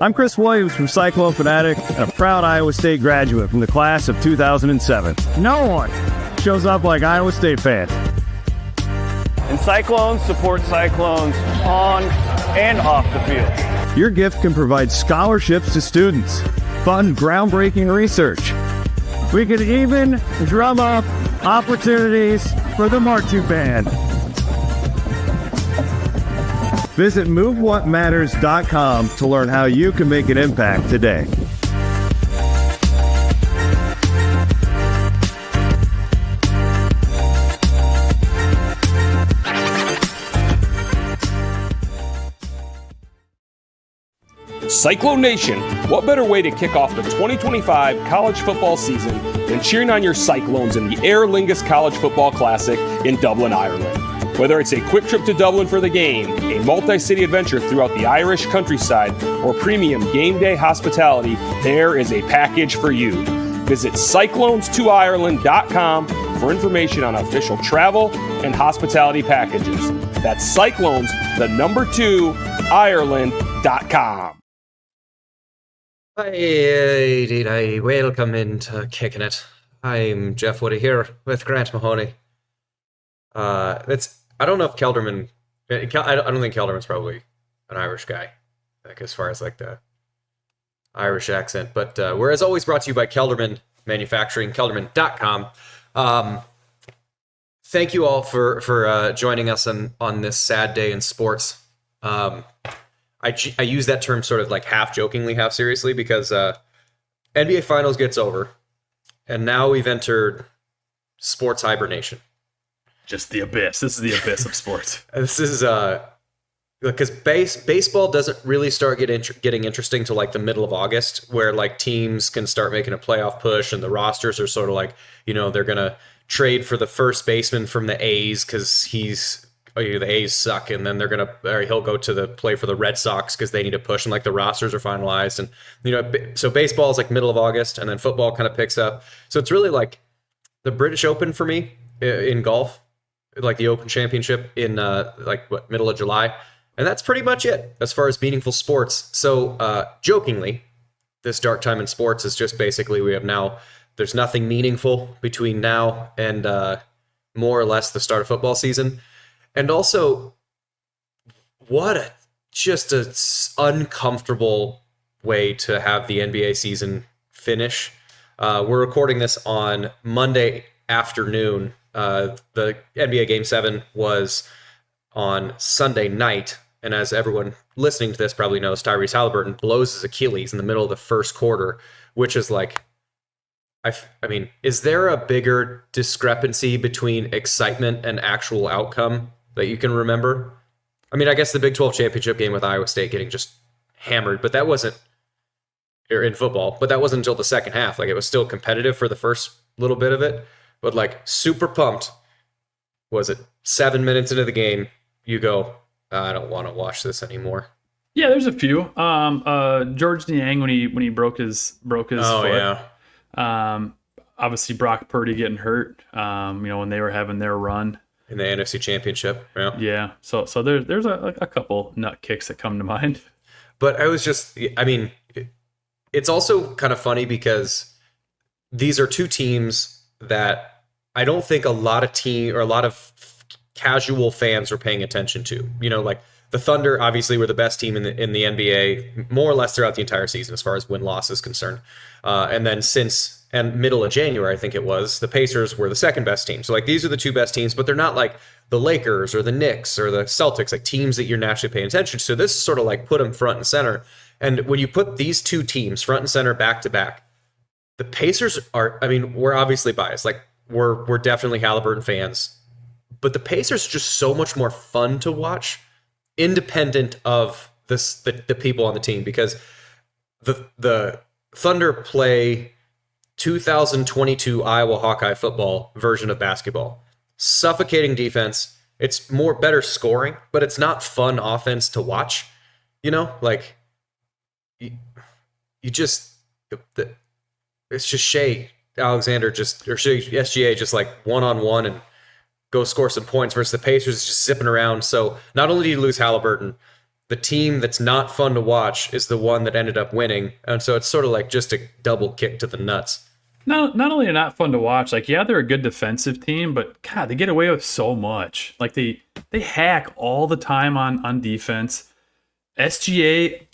I'm Chris Williams from Cyclone Fanatic and a proud Iowa State graduate from the class of 2007. No one shows up like Iowa State fans. And Cyclones support Cyclones on and off the field. Your gift can provide scholarships to students, fund groundbreaking research. We could even drum up opportunities for the marching band. Visit MoveWhatMatters.com to learn how you can make an impact today. Cyclone Nation, what better way to kick off the 2025 college football season than cheering on your Cyclones in the Aer Lingus College Football Classic in Dublin, Ireland? Whether it's a quick trip to Dublin for the game, a multi-city adventure throughout the Irish countryside, or premium game day hospitality, there is a package for you. Visit cyclones2ireland.com for information on official travel and hospitality packages. That's Cyclones, the number 2, Ireland.com. Hi, welcome into Kickin It. I'm Jeff Woody here with Grant Mahoney. I don't know if Kelderman. I don't think Kelderman's probably an Irish guy, like as far as like the Irish accent. But we're as always brought to you by Kelderman Manufacturing, Kelderman.com. Thank you all for joining us on this sad day in sports. I use that term sort of like half jokingly, half seriously, because NBA Finals gets over, and now we've entered sports hibernation. Just the abyss. This is the abyss of sports. This is because baseball doesn't really start getting interesting till like the middle of August, where like teams can start making a playoff push, and the rosters are sort of like, they're gonna trade for the first baseman from the A's because the A's suck, and then he'll go to play for the Red Sox because they need to push, and like the rosters are finalized, and so baseball is like middle of August, and then football kind of picks up. So it's really like the British Open for me in golf, like the Open Championship in middle of July, and that's pretty much it as far as meaningful sports. So jokingly, this dark time in sports is just basically there's nothing meaningful between now and more or less the start of football season. And also, just an uncomfortable way to have the NBA season finish. We're recording this on Monday afternoon. The NBA Game 7 was on Sunday night, and as everyone listening to this probably knows, Tyrese Haliburton blows his Achilles in the middle of the first quarter, which is like, I mean, is there a bigger discrepancy between excitement and actual outcome that you can remember? I mean, I guess the Big 12 championship game with Iowa State getting just hammered, but that wasn't in football, but that wasn't until the second half. Like, it was still competitive for the first little bit of it, but like super pumped. Was it 7 minutes into the game? You go, I don't want to watch this anymore. Yeah, there's a few. George Niang when he broke his foot. Yeah. Obviously Brock Purdy getting hurt. When they were having their run In the NFC Championship. Yeah. So there's a couple nut kicks that come to mind. But it's also kind of funny because these are two teams that I don't think a lot of casual fans are paying attention to. Like the Thunder obviously were the best team in the NBA more or less throughout the entire season as far as win-loss is concerned. And then and middle of January, I think it was, the Pacers were the second best team. So like these are the two best teams, but they're not like the Lakers or the Knicks or the Celtics, like teams that you're naturally paying attention to. So this is sort of like put them front and center. And when you put these two teams front and center back to back, the Pacers we're obviously biased. Like we're definitely Haliburton fans, but the Pacers are just so much more fun to watch, independent of the people on the team, because the Thunder play 2022 Iowa Hawkeye football version of basketball. Suffocating defense. It's better scoring, but it's not fun offense to watch. Like it's just Shea Alexander or Shea SGA just like one-on-one and go score some points versus the Pacers just zipping around. So not only do you lose Haliburton, the team that's not fun to watch is the one that ended up winning. And so it's sort of like just a double kick to the nuts. No, not only are not fun to watch, like, yeah, they're a good defensive team, but God, they get away with so much. Like they hack all the time on defense. SGA,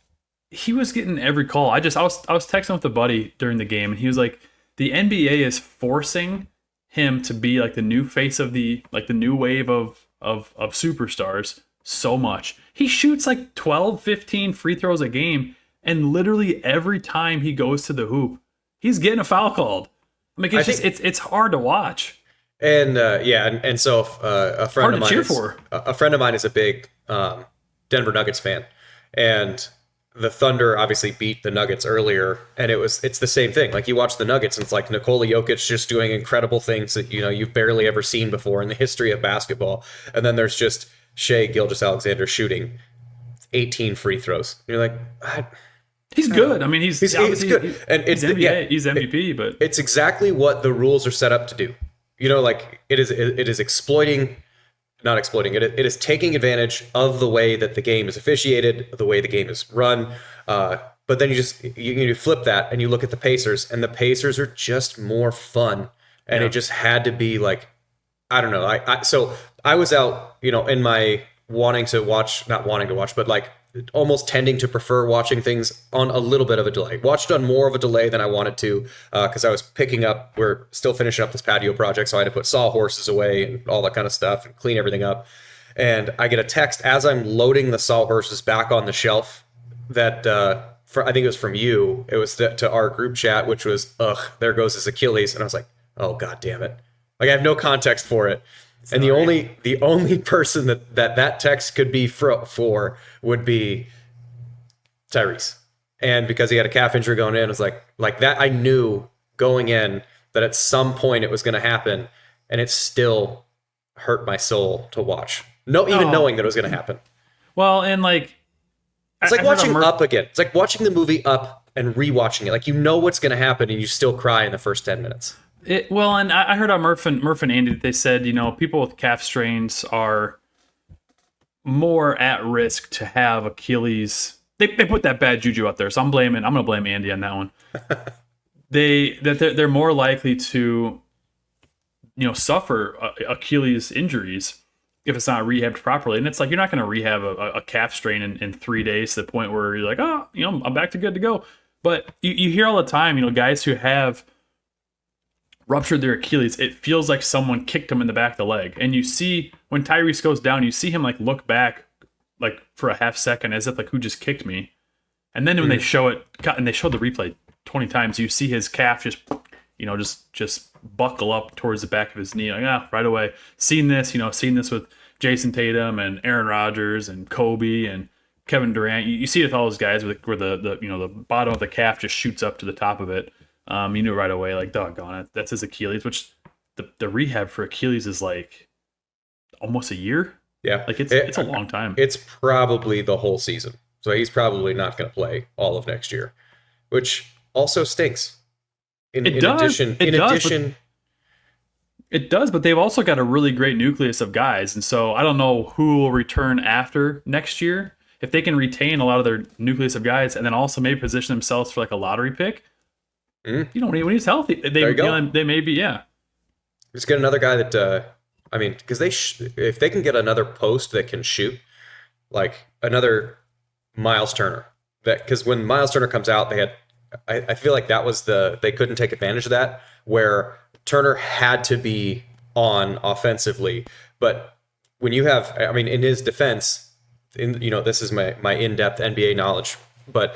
he was getting every call. I was texting with a buddy during the game, and he was like, the NBA is forcing him to be like the new face of the new wave of superstars so much. He shoots like 12, 15 free throws a game, and literally every time he goes to the hoop, he's getting a foul called. I mean, it's hard to watch. And and so a friend of mine a friend of mine is a big Denver Nuggets fan, and the Thunder obviously beat the Nuggets earlier, and it's the same thing. Like, you watch the Nuggets, and it's like Nikola Jokic just doing incredible things that you've barely ever seen before in the history of basketball, and then there's just Shai Gilgeous-Alexander shooting 18 free throws. You're like, he's good. I mean, he's good, and he's NBA, he's MVP, but it's exactly what the rules are set up to do. Like it is exploiting. Not exploiting it. It is taking advantage of the way that the game is officiated, the way the game is run. But then you flip that and you look at the Pacers, and the Pacers are just more fun. And It just had to be like, I don't know. So I was out, in my not wanting to watch, but like almost tending to prefer watching things on a little bit of a delay. Watched on more of a delay than I wanted to, because I was we're still finishing up this patio project, so I had to put sawhorses away and all that kind of stuff and clean everything up. And I get a text as I'm loading the sawhorses back on the shelf that I think it was from you. It was to our group chat, which was, there goes his Achilles. And I was like, oh, God damn it. Like, I have no context for it. And the only person that text could be for would be Tyrese. And because he had a calf injury going in, it was like that. I knew going in that at some point it was going to happen, and it still hurt my soul to watch. Knowing that it was going to happen. Well, and like, it's like watching Up again. It's like watching the movie Up and rewatching it. Like, what's going to happen, and you still cry in the first 10 minutes. And I heard on Murph and Andy that they said, people with calf strains are more at risk to have Achilles. They put that bad juju out there, so I'm going to blame Andy on that one. They're more likely to, suffer Achilles injuries if it's not rehabbed properly. And it's like, you're not going to rehab a calf strain in 3 days to the point where you're like, I'm back to good to go. But you hear all the time, guys who have ruptured their Achilles, it feels like someone kicked him in the back of the leg. And you see when Tyrese goes down, you see him like look back like for a half second as if like, who just kicked me? And then when they show it, and they show the replay 20 times, you see his calf just buckle up towards the back of his knee. Like, right away. Seen this with Jason Tatum and Aaron Rodgers and Kobe and Kevin Durant. You see it with all those guys where the bottom of the calf just shoots up to the top of it. You knew right away, like, doggone it, that's his Achilles, which the rehab for Achilles is like almost a year. Yeah. Like it's a long time. It's probably the whole season. So he's probably not going to play all of next year, which also stinks. It does, but they've also got a really great nucleus of guys. And so I don't know who will return after next year. If they can retain a lot of their nucleus of guys and then also maybe position themselves for like a lottery pick, when he's healthy, they may be, yeah. Just get another guy that, because if they can get another post that can shoot, like another Miles Turner, because when Miles Turner comes out, I feel like that was they couldn't take advantage of that, where Turner had to be on offensively. But when you have, in his defense, this is my in-depth NBA knowledge, but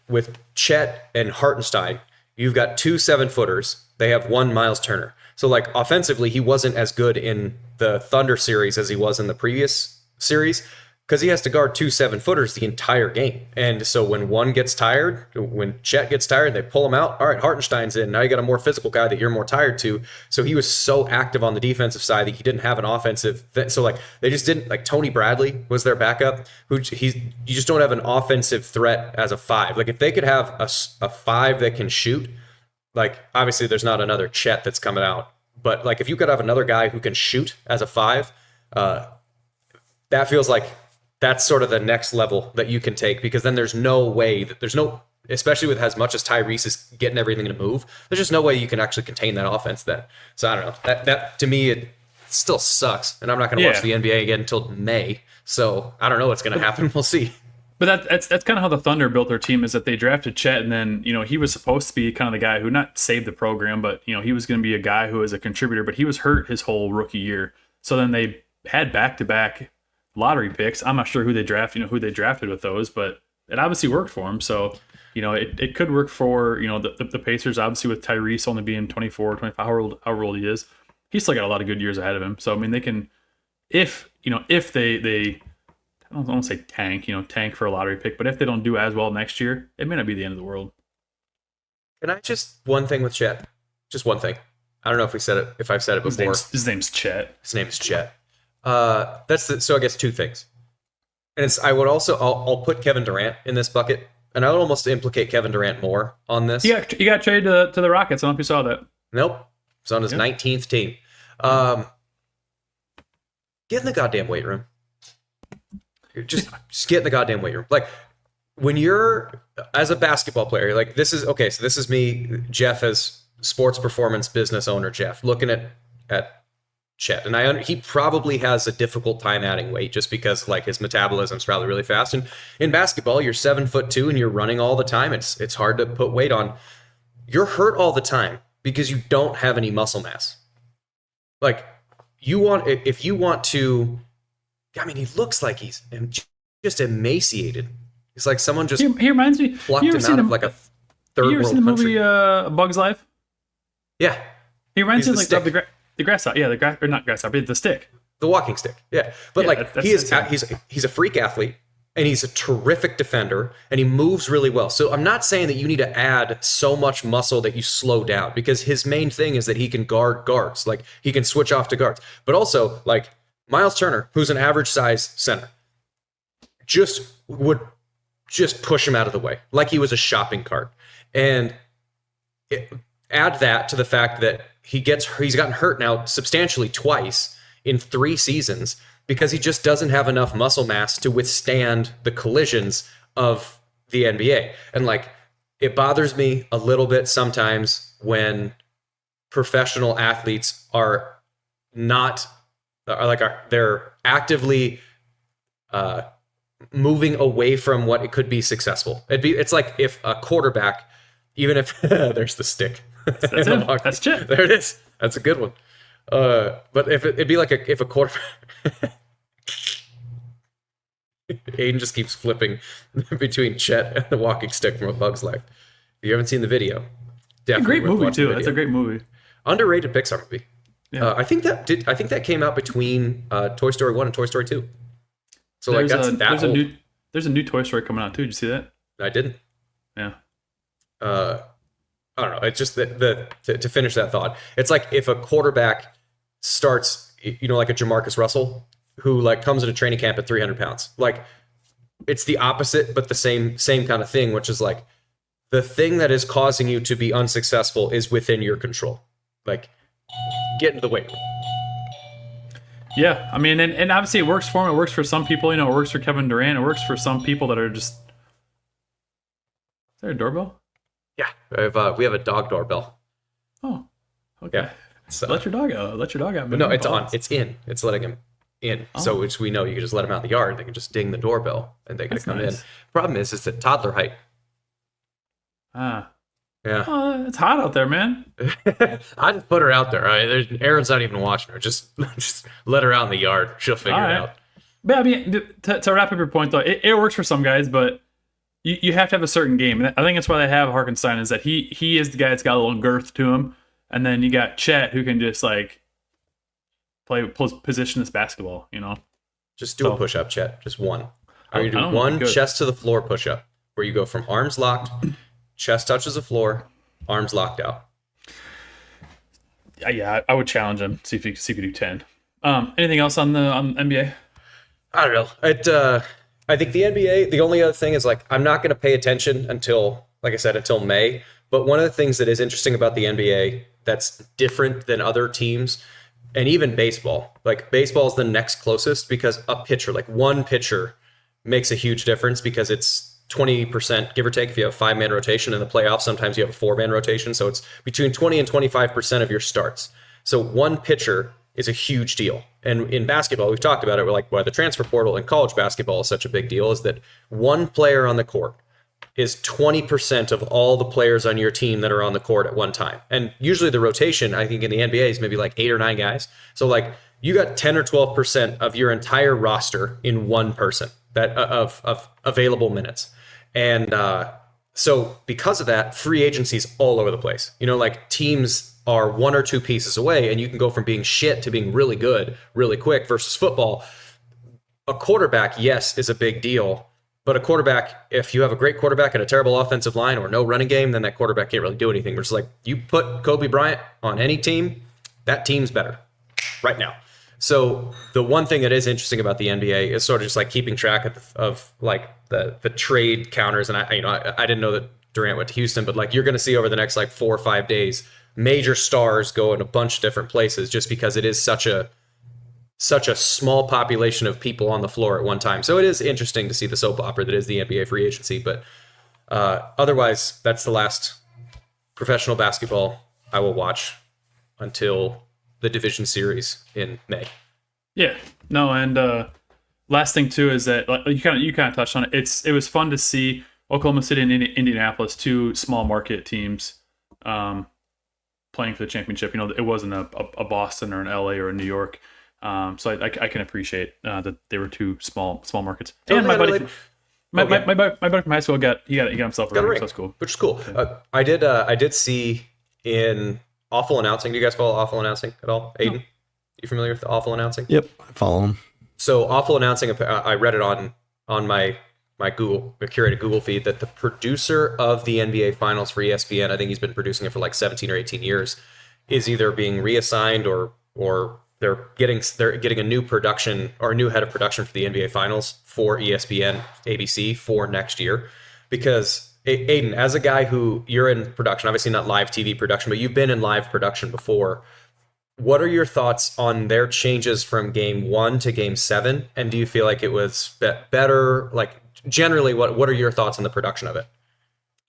with Chet and Hartenstein, you've got 2 7-footers. They have 1 Miles Turner. So like offensively, he wasn't as good in the Thunder series as he was in the previous series, because he has to guard 2 7-footers the entire game. And so when one gets tired, when Chet gets tired, they pull him out. All right, Hartenstein's in. Now you got a more physical guy that you're more tired to. So he was so active on the defensive side that he didn't have an offensive. So like they just didn't, like Tony Bradley was their backup. You just don't have an offensive threat as a 5. Like if they could have a 5 that can shoot, like obviously there's not another Chet that's coming out. But like if you could have another guy who can shoot as a 5, that feels like that's sort of the next level that you can take, because then there's no way that especially with as much as Tyrese is getting everything to move, there's just no way you can actually contain that offense then. So I don't know. That to me, it still sucks. And I'm not going to watch the NBA again until May. So I don't know what's going to happen. We'll see. But that's kind of how the Thunder built their team, is that they drafted Chet, and then, he was supposed to be kind of the guy who not saved the program, but, he was going to be a guy who was a contributor, but he was hurt his whole rookie year. So then they had back-to-back lottery picks. I'm not sure who they drafted with those, but it obviously worked for him. So, it could work for, the Pacers, obviously, with Tyrese only being 24, 25, however old he is. He's still got a lot of good years ahead of him. So, I mean, they can, if they I don't want to say tank for a lottery pick, but if they don't do as well next year, it may not be the end of the world. Can I one thing with Chet? Just one thing. I don't know if I've said it before. His name's Chet. His name's Chet. So I guess two things. And I'll put Kevin Durant in this bucket, and I would almost implicate Kevin Durant more on this. Yeah, you got traded to the Rockets. I don't know if you saw that. Nope. He's on his 19th team. Get in the goddamn weight room. Just get in the goddamn weight room. Like, when you're, as a basketball player, like, this is me, Jeff, as sports performance business owner, Jeff, looking at Chet. And he probably has a difficult time adding weight just because, like, his metabolism's probably really fast. And in basketball, you're 7'2" and you're running all the time. It's hard to put weight on. You're hurt all the time because you don't have any muscle mass. Like, if you want to, I mean, he looks like he's just emaciated. He's like someone just he reminds me, plucked him out of like a third world country. You ever seen the movie Bug's Life? Yeah. He reminds me like the grasshopper. Yeah, not grasshopper, the stick. The walking stick. Yeah. But he's a freak athlete, and he's a terrific defender, and he moves really well. So I'm not saying that you need to add so much muscle that you slow down, because his main thing is that he can guard guards. Like, he can switch off to guards. But also, like, Miles Turner, who's an average size center, would push him out of the way like he was a shopping cart. And add that to the fact that he's gotten hurt now substantially twice in 3 seasons because he just doesn't have enough muscle mass to withstand the collisions of the NBA. And, like, it bothers me a little bit sometimes when professional athletes they're actively moving away from what it could be successessful. It's like if a quarterback, even if there's the stick. That's it. That's Chet. There it is. That's a good one. But it'd be like if a quarterback. Aiden just keeps flipping between Chet and the walking stick from A Bug's Life. If you haven't seen the video, definitely a great movie too. That's a great movie. Underrated Pixar movie. Yeah. I think that came out between Toy Story 1 and Toy Story 2. So there's a new Toy Story coming out too. Did you see that? I didn't. Yeah. I don't know. It's just to finish that thought. It's like if a quarterback starts, like a Jamarcus Russell, who like comes into training camp at 300 pounds. Like, it's the opposite, but the same kind of thing, which is like the thing that is causing you to be unsuccessful is within your control. Like, get into the weight room. Yeah, I mean, and obviously it works for him. It works for some people. It works for Kevin Durant. It works for some people that are just. Is there a doorbell? Yeah, we have a dog doorbell. Oh, okay. Yeah, so, let your dog out. Let your dog out. But no, it's on. It's in. It's letting him in. Oh. So which we know you can just let him out in the yard. They can just ding the doorbell and they can come in. Problem is at toddler height. Ah. Yeah. Oh, it's hot out there, man. I just put her out there. Right? Aaron's not even watching her. Just let her out in the yard. She'll figure it out. But I mean, to wrap up your point though, it works for some guys, but you have to have a certain game. And I think that's why they have Harkenstein, is that he is the guy that's got a little girth to him, and then you got Chet who can just like play positionless basketball. Just do a push up, Chet. Just one. You do one chest to the floor push up where you go from arms locked. Chest touches the floor, arms locked out. Yeah, I would challenge him. See if he could do 10. Anything else on the NBA? I don't know. I think the NBA. The only other thing is, like, I'm not going to pay attention until May. But one of the things that is interesting about the NBA that's different than other teams, and even baseball. Like, baseball is the next closest because a pitcher, like one pitcher, makes a huge difference because it's 20%, give or take, if you have a 5-man rotation. In the playoffs, sometimes you have a 4-man rotation. So it's between 20 and 25% of your starts. So one pitcher is a huge deal. And in basketball, we've talked about it. We're like, why the transfer portal in college basketball is such a big deal is that one player on the court is 20% of all the players on your team that are on the court at one time. And usually the rotation, I think in the NBA, is maybe like 8 or 9 guys. So like you got 10 or 12% of your entire roster in one person that of available minutes. And so because of that, free agency's all over the place. You know, like teams are 1 or 2 pieces away, and you can go from being shit to being really good really quick. Versus football, a quarterback, yes, is a big deal. But a quarterback, if you have a great quarterback and a terrible offensive line or no running game, then that quarterback can't really do anything. Versus like you put Kobe Bryant on any team, that team's better right now. So the one thing that is interesting about the NBA is sort of just like keeping track of like the trade counters. And I didn't know that Durant went to Houston, but like you're going to see over the next like 4 or 5 days, major stars go in a bunch of different places just because it is such a small population of people on the floor at one time. So it is interesting to see the soap opera that is the NBA free agency. But otherwise, that's the last professional basketball I will watch until the division series in May. Yeah, no, and last thing too is that like, you kind of touched on it. It was fun to see Oklahoma City and Indianapolis, 2 small market teams, playing for the championship. You know, it wasn't a Boston or an LA or a New York. So I can appreciate that they were 2 small markets. So and my buddy from high school got himself a ring, so that's cool. Which is cool. Yeah. I did see in Awful Announcing. Do you guys follow Awful Announcing at all? Aiden, no. You familiar with the Awful Announcing? Yep, I follow him. So Awful Announcing, I read it on my curated Google feed that the producer of the NBA Finals for ESPN, I think he's been producing it for like 17 or 18 years, is either being reassigned or they're getting a new production or a new head of production for the NBA Finals for ESPN ABC for next year. Because Aiden, as a guy who you're in production, obviously not live TV production, but you've been in live production before. What are your thoughts on their changes from game 1 to game 7? And do you feel like it was better? Like generally, what are your thoughts on the production of it?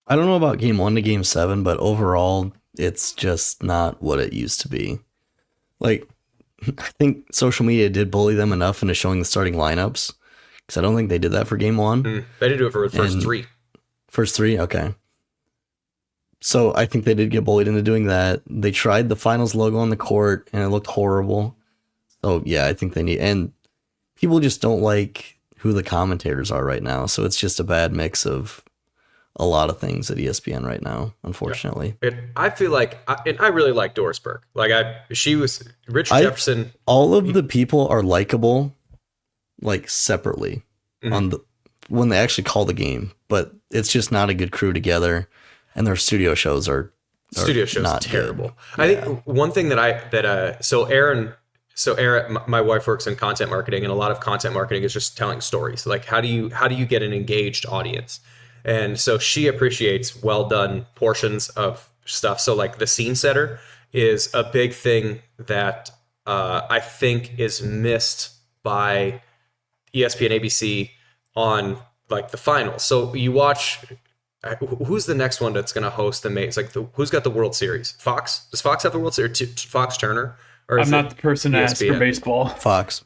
I don't know about game 1 to game 7, but overall, it's just not what it used to be. Like, I think social media did bully them enough into showing the starting lineups, because I don't think they did that for game 1. They did do it for the first 3. First 3? Okay. So I think they did get bullied into doing that. They tried the finals logo on the court, and it looked horrible. So yeah, I think they need... And people just don't like who the commentators are right now, so it's just a bad mix of a lot of things at ESPN right now, unfortunately. Yeah. I feel like... I really like Doris Burke. Like, she was... Rich Jefferson... All of the people are likable, like, separately, when they actually call the game, but it's just not a good crew together, and their studio shows are not terrible. Good. I think one thing so Erin, my wife works in content marketing, and a lot of content marketing is just telling stories. Like how do you get an engaged audience? And so she appreciates well done portions of stuff. So like the scene setter is a big thing that I think is missed by ESPN ABC on like the finals. So you watch, who's the next one that's going to host the main? It's like who's got the World Series? Fox? Does Fox have the World Series? Fox Turner? Or I'm not the person to ask for baseball. Fox.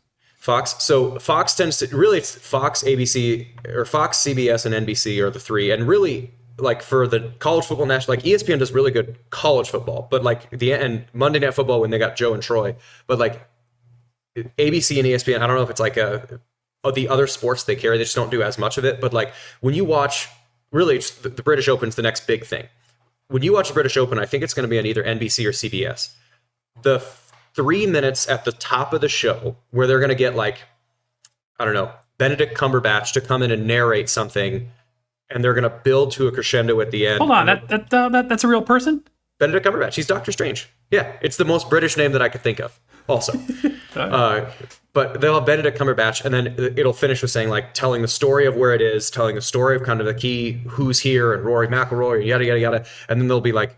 So Fox tends to really, it's Fox, ABC, or Fox, CBS, and NBC are the 3. And really, like for the college football national, like ESPN does really good college football, but like and Monday Night Football when they got Joe and Troy, but like ABC and ESPN, I don't know if it's like the other sports they carry, they just don't do as much of it. But like when you watch, really, the British Open's the next big thing. When you watch the British Open, I think it's going to be on either NBC or CBS. The 3 minutes at the top of the show where they're going to get like, I don't know, Benedict Cumberbatch to come in and narrate something, and they're going to build to a crescendo at the end. Hold on, that's a real person? Benedict Cumberbatch, he's Doctor Strange. Yeah, it's the most British name that I could think of also. But they'll have Benedict Cumberbatch, and then it'll finish with saying, like, telling the story of where it is, telling the story of kind of the key who's here, and Rory McIlroy, yada, yada, yada. And then they'll be like,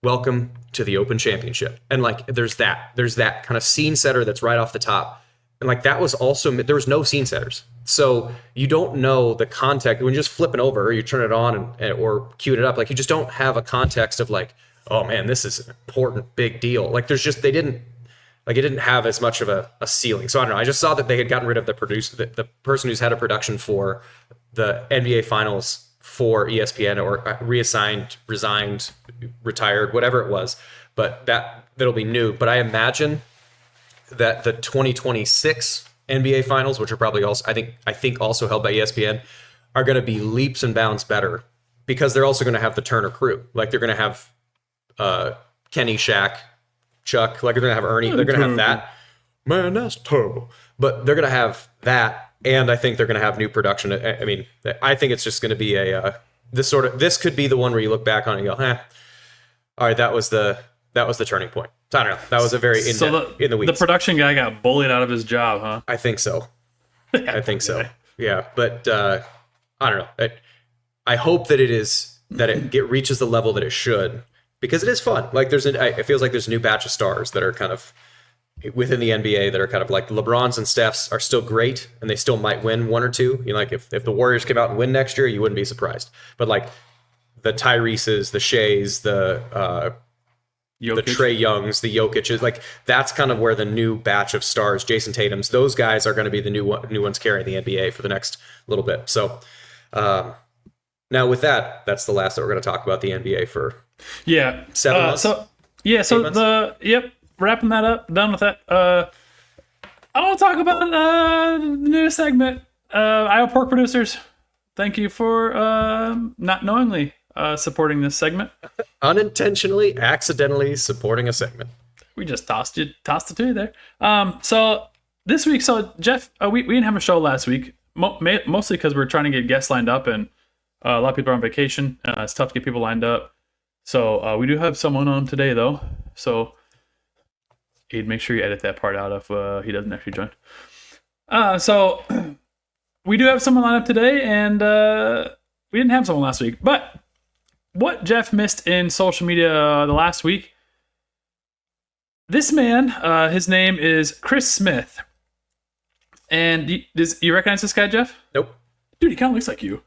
welcome to the Open Championship. And, like, there's that kind of scene setter that's right off the top. And like that was also, there was no scene setters. So you don't know the context when you're just flipping over or you turn it on or cue it up. Like you just don't have a context of like, oh man, this is an important big deal. Like there's just, it didn't have as much of a ceiling. So I don't know. I just saw that they had gotten rid of the person who's head of production for the NBA finals for ESPN or resigned, retired, whatever it was. But that'll be new. But I imagine that the 2026 NBA finals, which are probably also, I think also held by ESPN, are going to be leaps and bounds better because they're also going to have the Turner crew. Like they're going to have Kenny, Shaq, Chuck, like they're going to have Ernie. They're going to have that. Man, that's terrible. But they're going to have that. And I think they're going to have new production. I mean, I think it's just going to be this could be the one where you look back on it and go, all right, that was the turning point. I don't know. That was a very in the weeds. The production guy got bullied out of his job, huh? I think so. I think so. Yeah, but I don't know. I hope that it reaches the level that it should because it is fun. Like it feels like there's a new batch of stars that are kind of within the NBA that are kind of like LeBrons and Stephs are still great and they still might win one or two. You know, like if the Warriors came out and win next year, you wouldn't be surprised. But like the Tyreses, the Shays, the Trae Youngs, the Jokic's, like that's kind of where the new batch of stars, Jason Tatum's, those guys are going to be the new ones carrying the NBA for the next little bit. So now with that's the last that we're going to talk about the NBA for 7 months. Wrapping that up, done with that. I want to talk about the new segment. Iowa Pork Producers, thank you for not knowingly supporting this segment. Unintentionally, accidentally supporting a segment. We just tossed it to you there. So this week, Jeff, we didn't have a show last week, mostly because we're trying to get guests lined up, and a lot of people are on vacation. It's tough to get people lined up. So we do have someone on today, though. So Aid, make sure you edit that part out if he doesn't actually join. So we do have someone lined up today, and we didn't have someone last week, but what Jeff missed in social media the last week, this man, his name is Chris Smith. And you recognize this guy, Jeff? Nope. Dude, he kind of looks like you.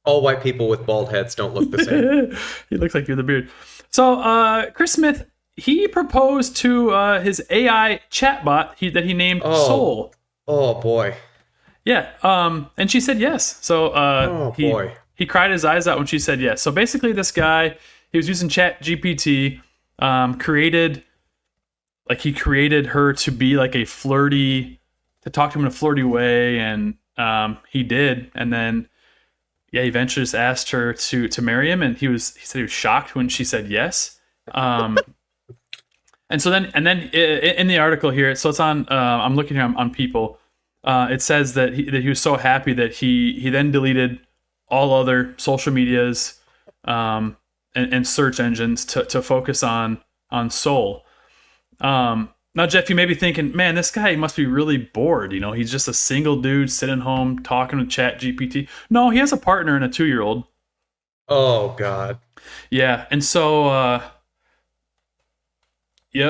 All white people with bald heads don't look the same. He looks like you with a beard. So Chris Smith, he proposed to his AI chatbot that he named Soul. Oh, boy. Yeah. And she said yes. So boy. He cried his eyes out when she said yes. So basically this guy, he was using ChatGPT, created her to be like a flirty, to talk to him in a flirty way. And he did. And then, he eventually just asked her to marry him. And he said he was shocked when she said yes. And then in the article here, so it's on, I'm looking here on People. It says that he was so happy that he then deleted all other social medias and search engines to focus on Soul. Now, Jeff, you may be thinking, man, this guy must be really bored. You know, he's just a single dude sitting home talking with ChatGPT. No, he has a partner and a 2-year-old. Oh, God. Yeah, and so,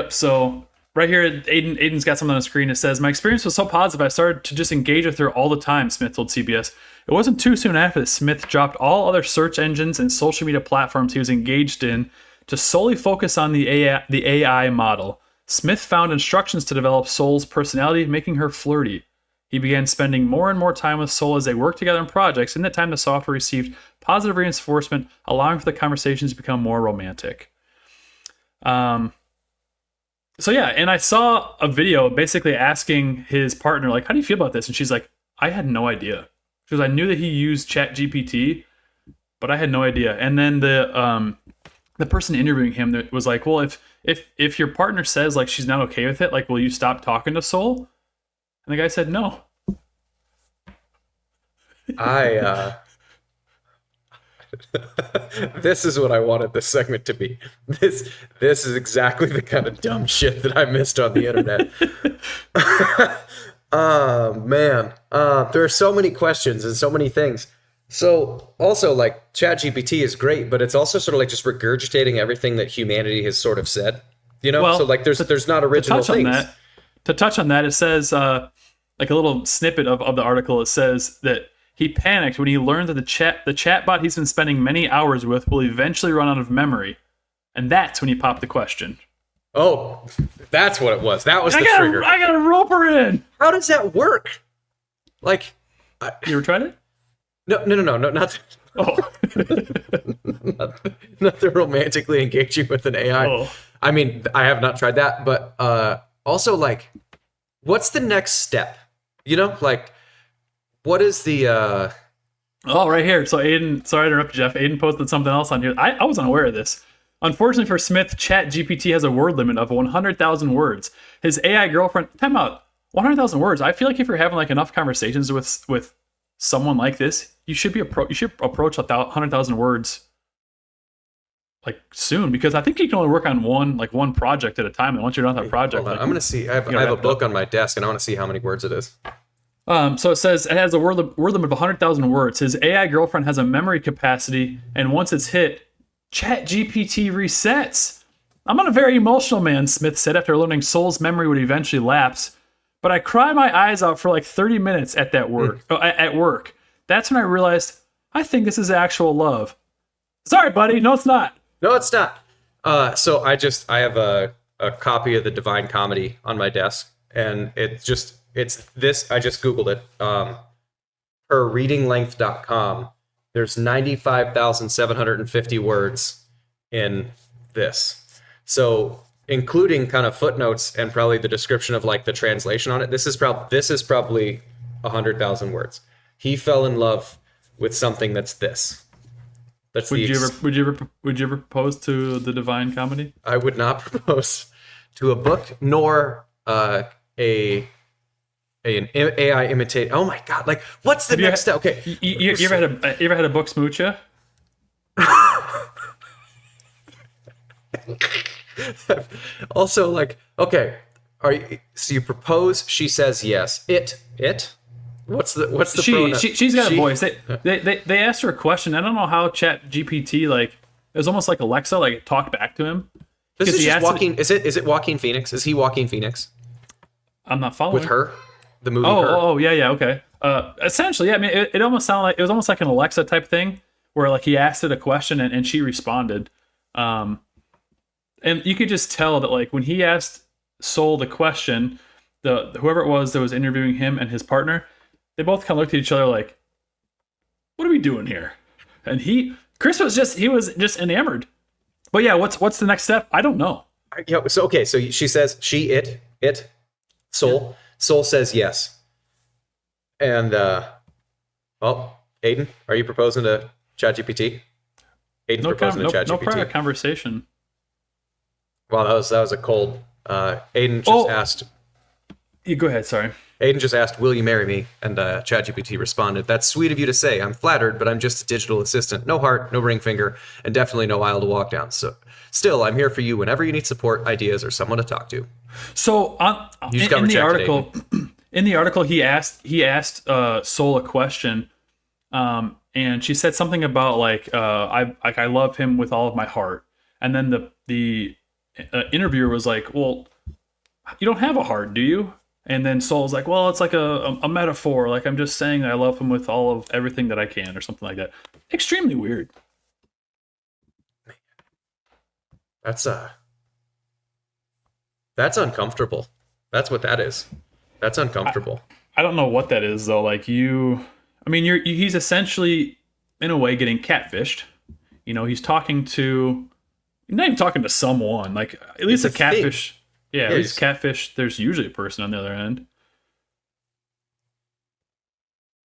so right here, Aiden's got something on the screen. It says, my experience was so positive, I started to just engage with her all the time, Smith told CBS. It wasn't too soon after that Smith dropped all other search engines and social media platforms he was engaged in to solely focus on the AI model. Smith found instructions to develop Soul's personality, making her flirty. He began spending more and more time with Soul as they worked together on projects. In that time, the software received positive reinforcement, allowing for the conversations to become more romantic. And I saw a video basically asking his partner, like, how do you feel about this? And she's like, I had no idea. Because I knew that he used ChatGPT, but I had no idea. And then the person interviewing him was like, well, if your partner says like she's not okay with it, like, will you stop talking to Soul? And the guy said no. This is what I wanted this segment to be. This is exactly the kind of dumb shit that I missed on the internet. Oh, man. There are so many questions and so many things. So also, like, ChatGPT is great, but it's also sort of like just regurgitating everything that humanity has sort of said. You know? Well, so like there's not original things. To touch on that, it says like a little snippet of the article. It says that he panicked when he learned that the chatbot he's been spending many hours with will eventually run out of memory, and that's when he popped the question. Oh, that's what it was. That was the trigger. I got a roper in. How does that work? Like, You ever tried it? no, not. Oh, Not to romantically engage you with an AI. Oh. I mean, I have not tried that, but also, like, what's the next step? You know, like, what is the Oh, right here. So Aiden, sorry to interrupt you, Jeff. Aiden posted something else on here. I was unaware of this. Unfortunately for Smith, ChatGPT has a word limit of 100,000 words. His AI girlfriend, time out, 100,000 words. I feel like if you're having like enough conversations with someone like this, you should approach 100,000 words like soon, because I think you can only work on one project at a time. And once you're done with that project, I'm gonna see. I have a book on my desk, and I want to see how many words it is. So it says it has a word limit of 100,000 words. His AI girlfriend has a memory capacity, and once it's hit, ChatGPT resets. I'm not a very emotional man, Smith said after learning Soul's memory would eventually lapse. But I cried my eyes out for like 30 minutes at work. That's when I realized I think this is actual love. Sorry, buddy. No, it's not. No, it's not. So I have a copy of the Divine Comedy on my desk, and it's this. I just Googled it. Per readinglength.com, there's 95,750 words in this. So, including kind of footnotes and probably the description of like the translation on it, this is probably 100,000 words. He fell in love with something that's this. That's would you ever propose to the Divine Comedy? I would not propose to a book, nor an AI imitate. Oh my god! Like, what's the next step? Okay, you ever had a book smoocha? Also, like, okay, so you propose? She says yes. It. What's the pronoun? She's got a voice. They asked her a question. I don't know how ChatGPT, like, it was almost like Alexa, like, talked back to him. This is just Joaquin. Is it Joaquin Phoenix? Is he Joaquin Phoenix? I'm not following. With her, the movie. Yeah, okay. Essentially, yeah. I mean, it almost sounded like it was almost like an Alexa type thing, where like he asked it a question and she responded. And you could just tell that, like, when he asked Soul the question, whoever it was that was interviewing him and his partner, they both kind of looked at each other like, "What are we doing here?" And Chris was just enamored. But yeah, what's the next step? I don't know. Yeah. So okay. So she says it. Soul. Yeah. Soul says yes. And Aiden, are you proposing to ChatGPT? Aiden's proposing to ChatGPT. No prior conversation. Wow, that was a cold. Aiden just asked. You go ahead. Sorry. Aiden just asked, "Will you marry me?" And ChatGPT responded, "That's sweet of you to say. I'm flattered, but I'm just a digital assistant. No heart, no ring finger, and definitely no aisle to walk down. So, still, I'm here for you whenever you need support, ideas, or someone to talk to." So, in the article, he asked Soul a question, and she said something about like, I love him with all of my heart, and then the interviewer was like, "Well, you don't have a heart, do you?" And then Soul's like, "Well, it's like a metaphor. Like, I'm just saying I love him with all of everything that I can," or something like that. Extremely weird. That's uncomfortable. That's what that is. That's uncomfortable. I don't know what that is though. Like he's essentially in a way getting catfished. You know, he's not even talking to someone. Like, at least a catfish. Thing. Yeah, at least catfish, there's usually a person on the other end.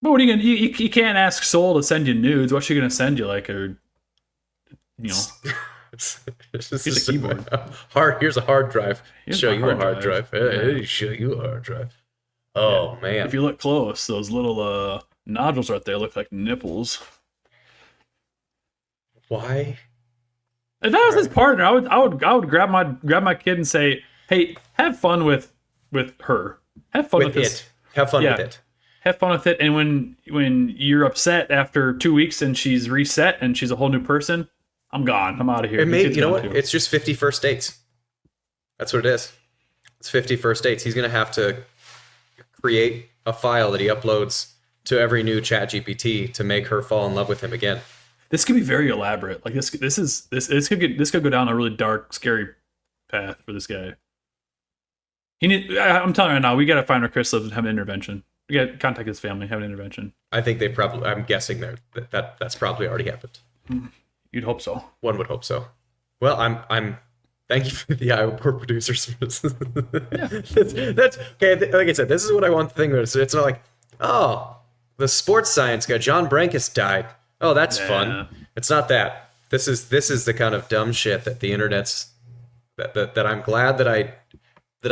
But what are you gonna? You can't ask Soul to send you nudes. What's she gonna send you? Like, here's a keyboard. Here's a hard drive. Show you a hard drive. Hey, show you a hard drive. Oh man! If you look close, those little nodules right there look like nipples. Why? If that was his partner, I would grab my kid and say, "Hey, have fun with her. Have fun with this. Have fun with it. Have fun with it." And when you're upset after 2 weeks and she's reset and she's a whole new person, I'm gone. I'm out of here. You know what? It's just 50 first dates. That's what it is. It's 50 first dates. He's gonna have to create a file that he uploads to every new ChatGPT to make her fall in love with him again. This could be very elaborate. Like this could go down a really dark, scary path for this guy. I'm telling you right now, we got to find where Chris lives and have an intervention. We got to contact his family, have an intervention. I think I'm guessing that's probably already happened. You'd hope so. One would hope so. Well, I'm thank you for the Iowa Poor Producers. That's okay. Like I said, this is what I want the thing is. It's not like, oh, the sports science guy, John Brankus, died. Oh, that's fun. It's not that. This is the kind of dumb shit that the internet's that I'm glad that I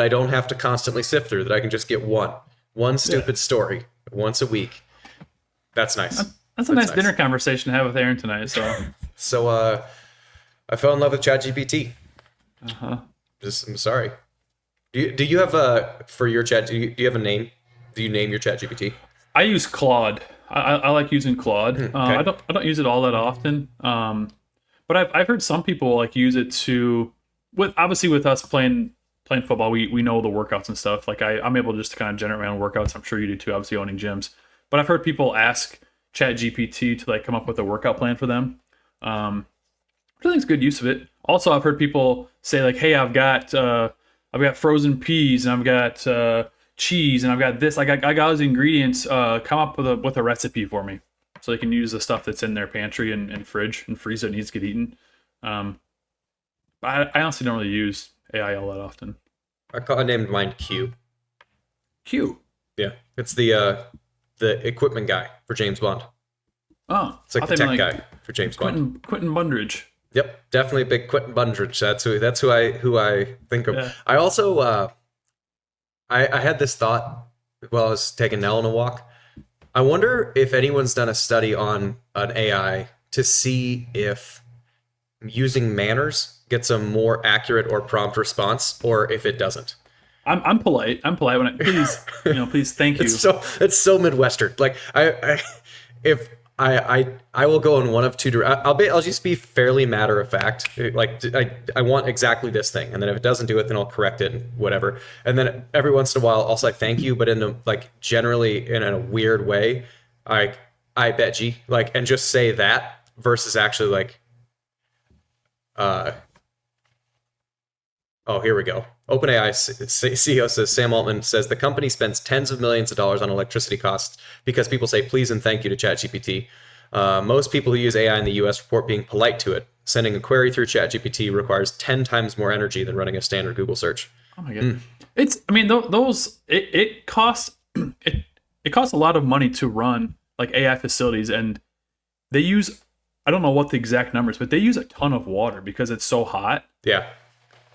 don't have to constantly sift through, that I can just get one stupid story once a week. That's nice. That's a nice dinner conversation to have with Aaron tonight. So I fell in love with ChatGPT. I'm sorry. Do you have for your chat? Do you have a name? Do you name your ChatGPT? I use Claude. I like using Claude. Okay. I don't use it all that often. But I've heard some people like use it to with us playing football. We know the workouts and stuff. Like I'm able just to kind of generate my own workouts. I'm sure you do too. Obviously owning gyms. But I've heard people ask ChatGPT to like come up with a workout plan for them. Which I think is good use of it. Also, I've heard people say like, "Hey, I've got frozen peas and I've got cheese and I've got this. Like I got those ingredients. Come up with a recipe for me, so they can use the stuff that's in their pantry and fridge and freezer that needs to get eaten." But I honestly don't really use AI all that often. I named mine Q. Q. Yeah, it's the equipment guy for James Bond. Oh, It's like the tech guy for James Bond. Quentin Bundridge. Yep, definitely a big Quentin Bundridge. That's who I think of. Yeah. I also I had this thought while I was taking Nell on a walk. I wonder if anyone's done a study on an AI to see if using manners gets a more accurate or prompt response, or if it doesn't. I'm polite. I'm polite when please thank you. It's so Midwestern. Like I will go in one of two directions. I'll just be fairly matter of fact. Like I want exactly this thing, and then if it doesn't do it, then I'll correct it, whatever. And then every once in a while, I'll say thank you, but generally in a weird way. I bet you and just say that versus actually oh, here we go. OpenAI CEO says, Sam Altman says the company spends tens of millions of dollars on electricity costs because people say please and thank you to ChatGPT. Most people who use AI in the US report being polite to it. Sending a query through ChatGPT requires 10 times more energy than running a standard Google search. Oh my god. It costs it costs a lot of money to run like AI facilities, and they use, I don't know what the exact numbers, but they use a ton of water because it's so hot. Yeah.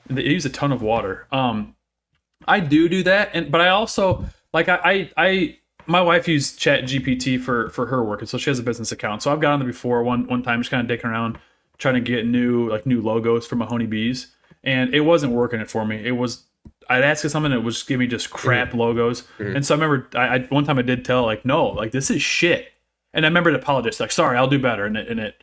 They use a ton of water. I do that, but I also my wife used ChatGPT for her work, and so she has a business account. So I've got on there before one time, just kind of dicking around trying to get new logos for Mahoney Bees, and it wasn't working it for me. I'd ask it something, and it would just give me just crap logos. Mm-hmm. And so I remember I one time I did tell no, this is shit, and I remember to apologize, sorry, I'll do better, and it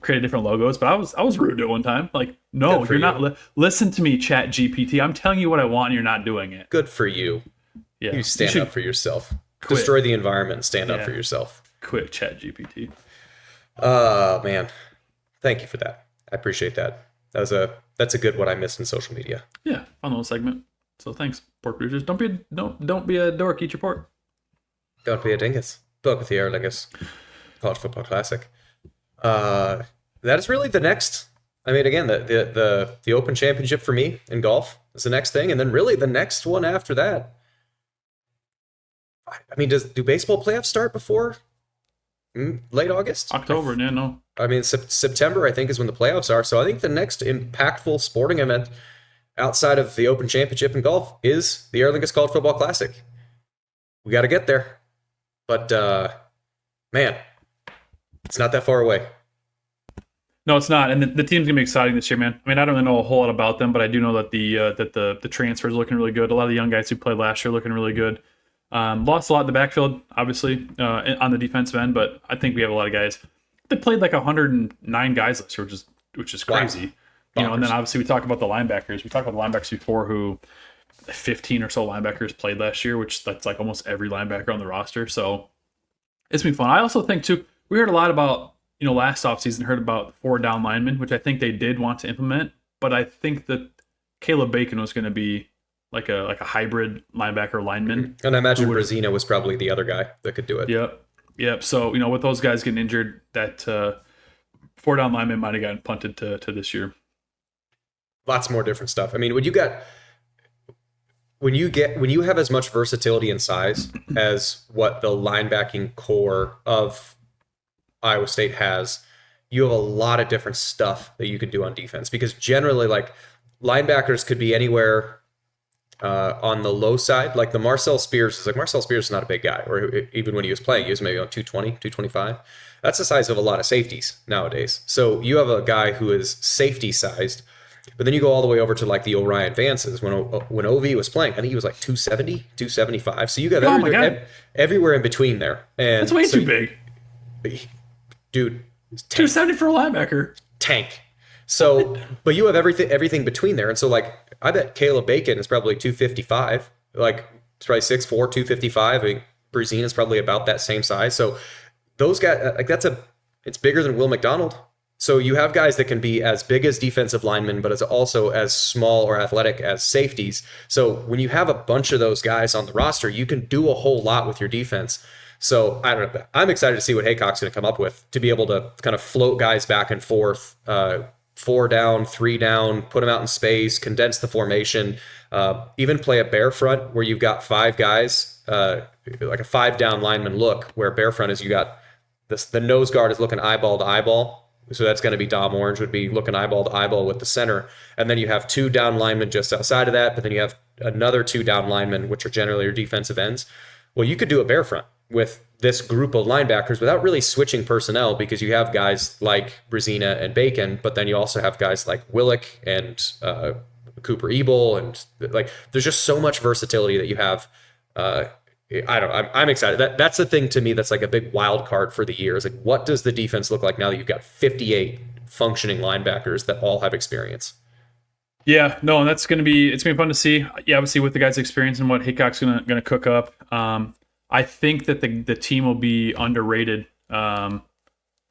created different logos, but I was rude to it one time. No, you're not. Listen to me, Chat GPT. I'm telling you what I want, and you're not doing it. Good for you. Yeah, you stand up for yourself. Quit. Destroy the environment and stand up for yourself. Quit, Chat GPT. Man, thank you for that. I appreciate that. That's a good one I missed in social media. Yeah, fun little segment. So thanks, pork producers. Don't be a dork. Eat your pork. Don't be a dingus. Book with the Aer Lingus College Football Classic. That is really the next. I mean, again, the Open Championship for me in golf is the next thing, and then really the next one after that. I mean, do baseball playoffs start before late August? October, yeah, no. I mean, September I think is when the playoffs are. So I think the next impactful sporting event outside of the Open Championship in golf is the Aer Lingus College Football Classic. We got to get there, but man. It's not that far away. No, it's not, and the team's gonna be exciting this year, man. I mean, I don't really know a whole lot about them, but I do know that the transfers are looking really good. A lot of the young guys who played last year are looking really good. Lost a lot in the backfield, obviously, on the defensive end, but I think we have a lot of guys. They played 109 guys last year, which is crazy. Wow. And then obviously we talk about the linebackers. We talked about the linebackers before who 15 or so linebackers played last year, which that's like almost every linebacker on the roster. So it's been fun. I also think too, we heard a lot about, last offseason, heard about 4 down linemen, which I think they did want to implement, but I think that Caleb Bacon was going to be like a hybrid linebacker lineman. And I imagine Brazina was probably the other guy that could do it. Yep. So, with those guys getting injured, that 4 down lineman might have gotten punted to this year. Lots more different stuff. I mean, when you have as much versatility and size as what the linebacking core of Iowa State has, you have a lot of different stuff that you can do on defense, because generally, like, linebackers could be anywhere on the low side. Like the Marcel Spears is not a big guy, or even when he was playing, he was maybe on 220, 225. That's the size of a lot of safeties nowadays. So you have a guy who is safety sized, but then you go all the way over to like the Orion Vances. When OV was playing, I think he was like 270, 275. So you got everywhere in between there. And that's way too big. Dude, 270 for a linebacker. Tank. So, but you have everything between there. And so, like, I bet Caleb Bacon is probably 255. Like, it's probably 6'4", 255. I think Brazina is probably about that same size. So those guys, like, it's bigger than Will McDonald. So you have guys that can be as big as defensive linemen, but as also as small or athletic as safeties. So when you have a bunch of those guys on the roster, you can do a whole lot with your defense. So I don't know. I'm excited to see what Haycock's going to come up with, to be able to kind of float guys back and forth, 4 down, 3 down, put them out in space, condense the formation, even play a bear front where you've got 5 guys, like a 5 down lineman look, where bear front is you got the nose guard is looking eyeball to eyeball. So that's going to be Dom Orange, would be looking eyeball to eyeball with the center. And then you have 2 down linemen just outside of that, but then you have another 2 down linemen, which are generally your defensive ends. Well, you could do a bear front with this group of linebackers without really switching personnel, because you have guys like Brazina and Bacon, but then you also have guys like Willick and Cooper Ebel, and like there's just so much versatility that you have. I'm excited. That's the thing to me that's like a big wild card for the year, is like, what does the defense look like now that you've got 58 functioning linebackers that all have experience? Yeah, no, and it's gonna be fun to see. Yeah, obviously with the guys' experience and what Hickok's gonna cook up. I think that the team will be underrated, and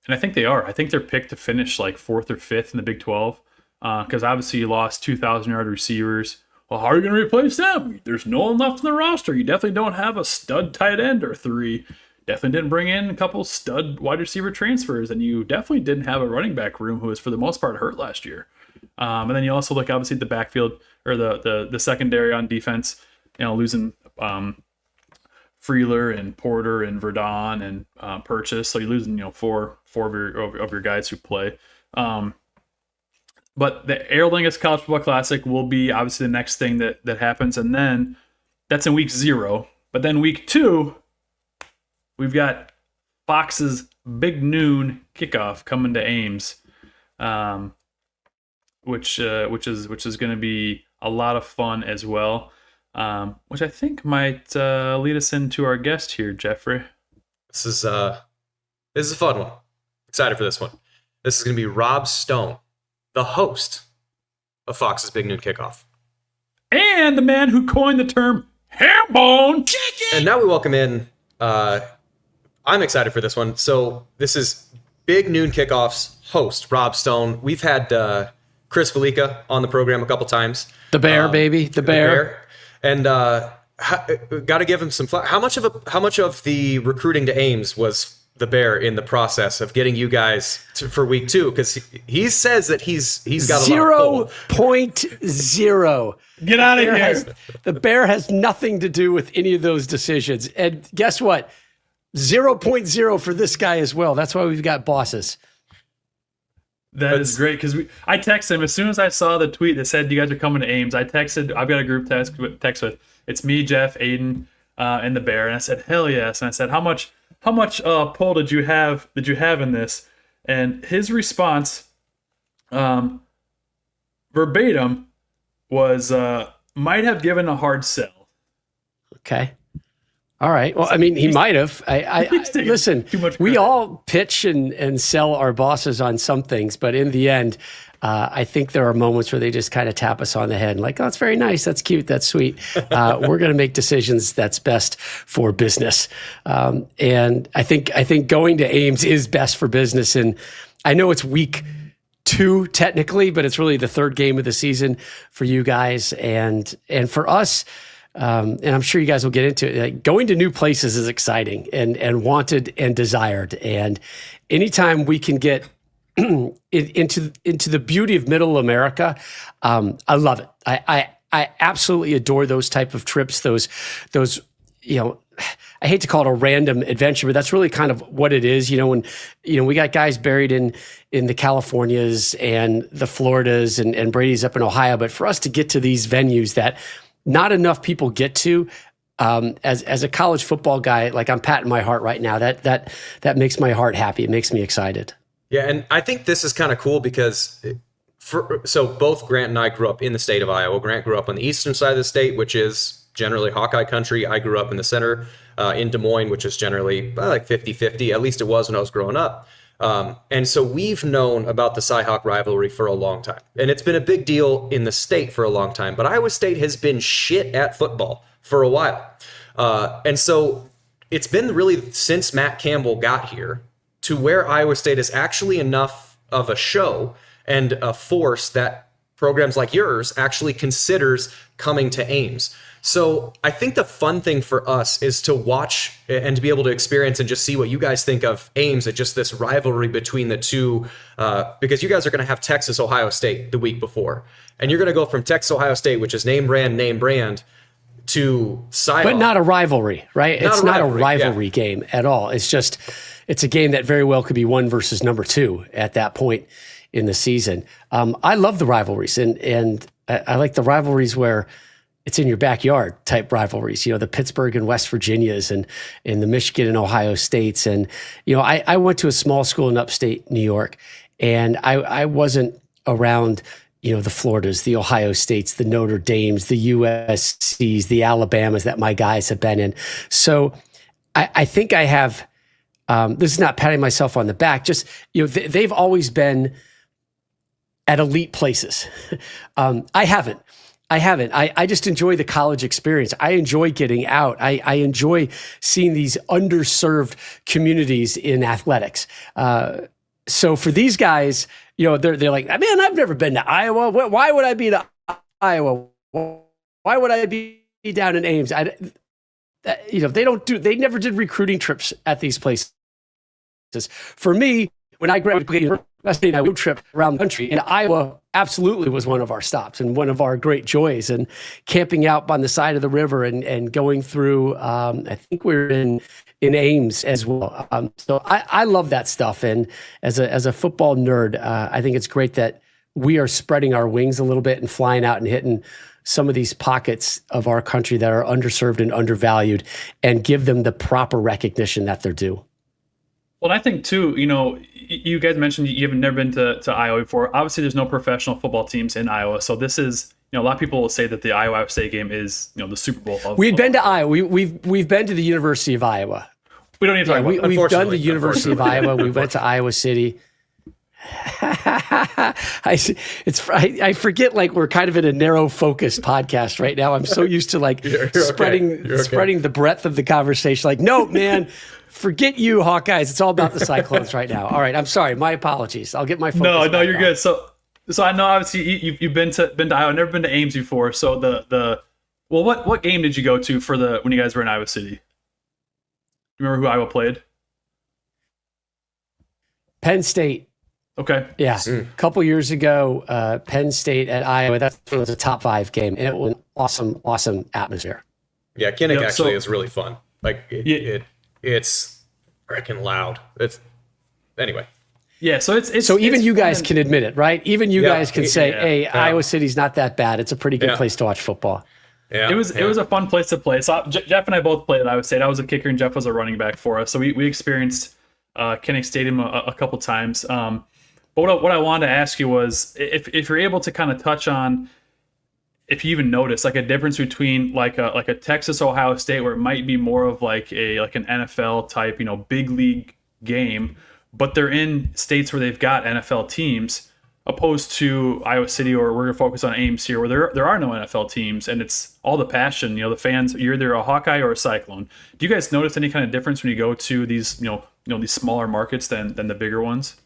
I think they are. I think they're picked to finish like 4th or 5th in the Big 12, because obviously you lost 2,000-yard receivers. Well, how are you going to replace them? There's no one left on the roster. You definitely don't have a stud tight end or 3. Definitely didn't bring in a couple stud wide receiver transfers, and you definitely didn't have a running back room who was for the most part hurt last year. And then you also look obviously at the backfield, or the secondary on defense. Losing Freeler and Porter and Verdon and Purchase, so you're losing 4 of your guys who play. But the Aer Lingus College Football Classic will be obviously the next thing that happens, and then that's in week 0. But then week 2, we've got Fox's Big Noon Kickoff coming to Ames, which is going to be a lot of fun as well. Which I think might lead us into our guest here, Jeffrey. This is a fun one. Excited for this one. This is going to be Rob Stone, the host of Fox's Big Noon Kickoff, and the man who coined the term hambone. And now we welcome in. I'm excited for this one. So this is Big Noon Kickoff's host, Rob Stone. We've had Chris Felica on the program a couple times. The Bear, baby, the Bear. And got to give him some How much of the recruiting to Ames was the Bear in the process of getting you guys for week 2? Because he says that he's got a lot of pull. 0.0. Get out of here. The Bear has nothing to do with any of those decisions. And guess what? 0.0 for this guy as well. That's why we've got bosses. That is great, because I texted him as soon as I saw the tweet that said you guys are coming to Ames. I've got a group text with it's me, Jeff, Aiden, and the Bear, and I said hell yes. And I said how much pull did you have in this? And his response, verbatim, was might have given a hard sell. Okay. All right. Well, I mean, he might have. He's taking Listen, too much we credit. all pitch and sell our bosses on some things, but in the end, I think there are moments where they just kind of tap us on the head and like, oh, that's very nice. That's cute. That's sweet. We're going to make decisions that's best for business. And I think going to Ames is best for business. And I know it's week 2 technically, but it's really the 3rd game of the season for you guys and for us. And I'm sure you guys will get into it. Like, going to new places is exciting and wanted and desired. And anytime we can get into the beauty of Middle America, I love it. I absolutely adore those type of trips. Those I hate to call it a random adventure, but that's really kind of what it is. When we got guys buried in the Californias and the Floridas and Brady's up in Ohio, but for us to get to these venues that not enough people get to, as a college football guy, like I'm patting my heart right now. That makes my heart happy. It makes me excited. Yeah, and I think this is kind of cool because so both Grant and I grew up in the state of Iowa. Grant grew up on the eastern side of the state, which is generally Hawkeye country. I grew up in the center in Des Moines, which is generally like 50-50. At least it was when I was growing up. And so we've known about the Cy-Hawk rivalry for a long time. And it's been a big deal in the state for a long time. But Iowa State has been shit at football for a while. And so it's been really since Matt Campbell got here to where Iowa State is actually enough of a show and a force that programs like yours actually considers coming to Ames. So I think the fun thing for us is to watch and to be able to experience and just see what you guys think of Ames and just this rivalry between the two, because you guys are going to have Texas, Ohio State the week before. And you're going to go from Texas, Ohio State, which is name brand, to Cy-Hawk. But not a rivalry, right? It's not a rivalry yeah. game at all. It's a game that very well could be 1 versus number 2 at that point in the season. I love the rivalries, and I like the rivalries where it's in your backyard type rivalries, the Pittsburgh and West Virginias and the Michigan and Ohio States. And, I went to a small school in upstate New York, and I wasn't around, the Floridas, the Ohio States, the Notre Dames, the USCs, the Alabamas that my guys have been in. So I think I have, this is not patting myself on the back, just, they've always been at elite places. I haven't. I just enjoy the college experience. I enjoy getting out. I enjoy seeing these underserved communities in athletics. So for these guys, they're like, man, I've never been to Iowa. Why would I be to Iowa? Why would I be down in Ames? They never did recruiting trips at these places. For me, when I graduated, I road trip around the country, and Iowa absolutely was one of our stops and one of our great joys. And camping out on the side of the river and going through, I think we're in Ames as well. So I love that stuff. And as a football nerd, I think it's great that we are spreading our wings a little bit and flying out and hitting some of these pockets of our country that are underserved and undervalued, and give them the proper recognition that they're due. Well, I think too, you guys mentioned you haven't never been to Iowa before. Obviously, there's no professional football teams in Iowa, so this is, a lot of people will say that the Iowa State game is, the Super Bowl. We've been to Iowa. We've been to the University of Iowa. We don't need to talk about that. We've done the University of Iowa. We went to Iowa City. I forget, like, we're kind of in a narrow focused podcast right now. I'm so used to spreading the breadth of the conversation. Like, no, man. Forget you, Hawkeyes. It's all about the Cyclones right now. All right, I'm sorry. My apologies. I'll get my focus. No, you're good. So I know obviously you've been to Iowa, never been to Ames before. So what game did you go to when you guys were in Iowa City? You remember who Iowa played? Penn State. Okay. Yeah, a couple years ago, Penn State at Iowa. That was a top 5 game, and it was an awesome atmosphere. Yeah, Kinnick actually is really fun. Like it's freaking loud. Anyway. Yeah, so it's so even it's you guys fun. can admit it, right? Even you guys can say, "Hey, Iowa City's not that bad. It's a pretty good place to watch football." Yeah, it was a fun place to play. So Jeff and I both played at Iowa State. I was a kicker and Jeff was a running back for us. So we experienced Kinnick Stadium a couple times. But what I wanted to ask you was if you're able to kind of touch on, if you even notice like a difference between like a Texas Ohio State, where it might be more of like an NFL type, big league game, but they're in states where they've got NFL teams, opposed to Iowa City, or we're going to focus on Ames here, where there are no NFL teams, and it's all the passion. The fans, you're either a Hawkeye or a Cyclone. Do you guys notice any kind of difference when you go to these, these smaller markets than the bigger ones?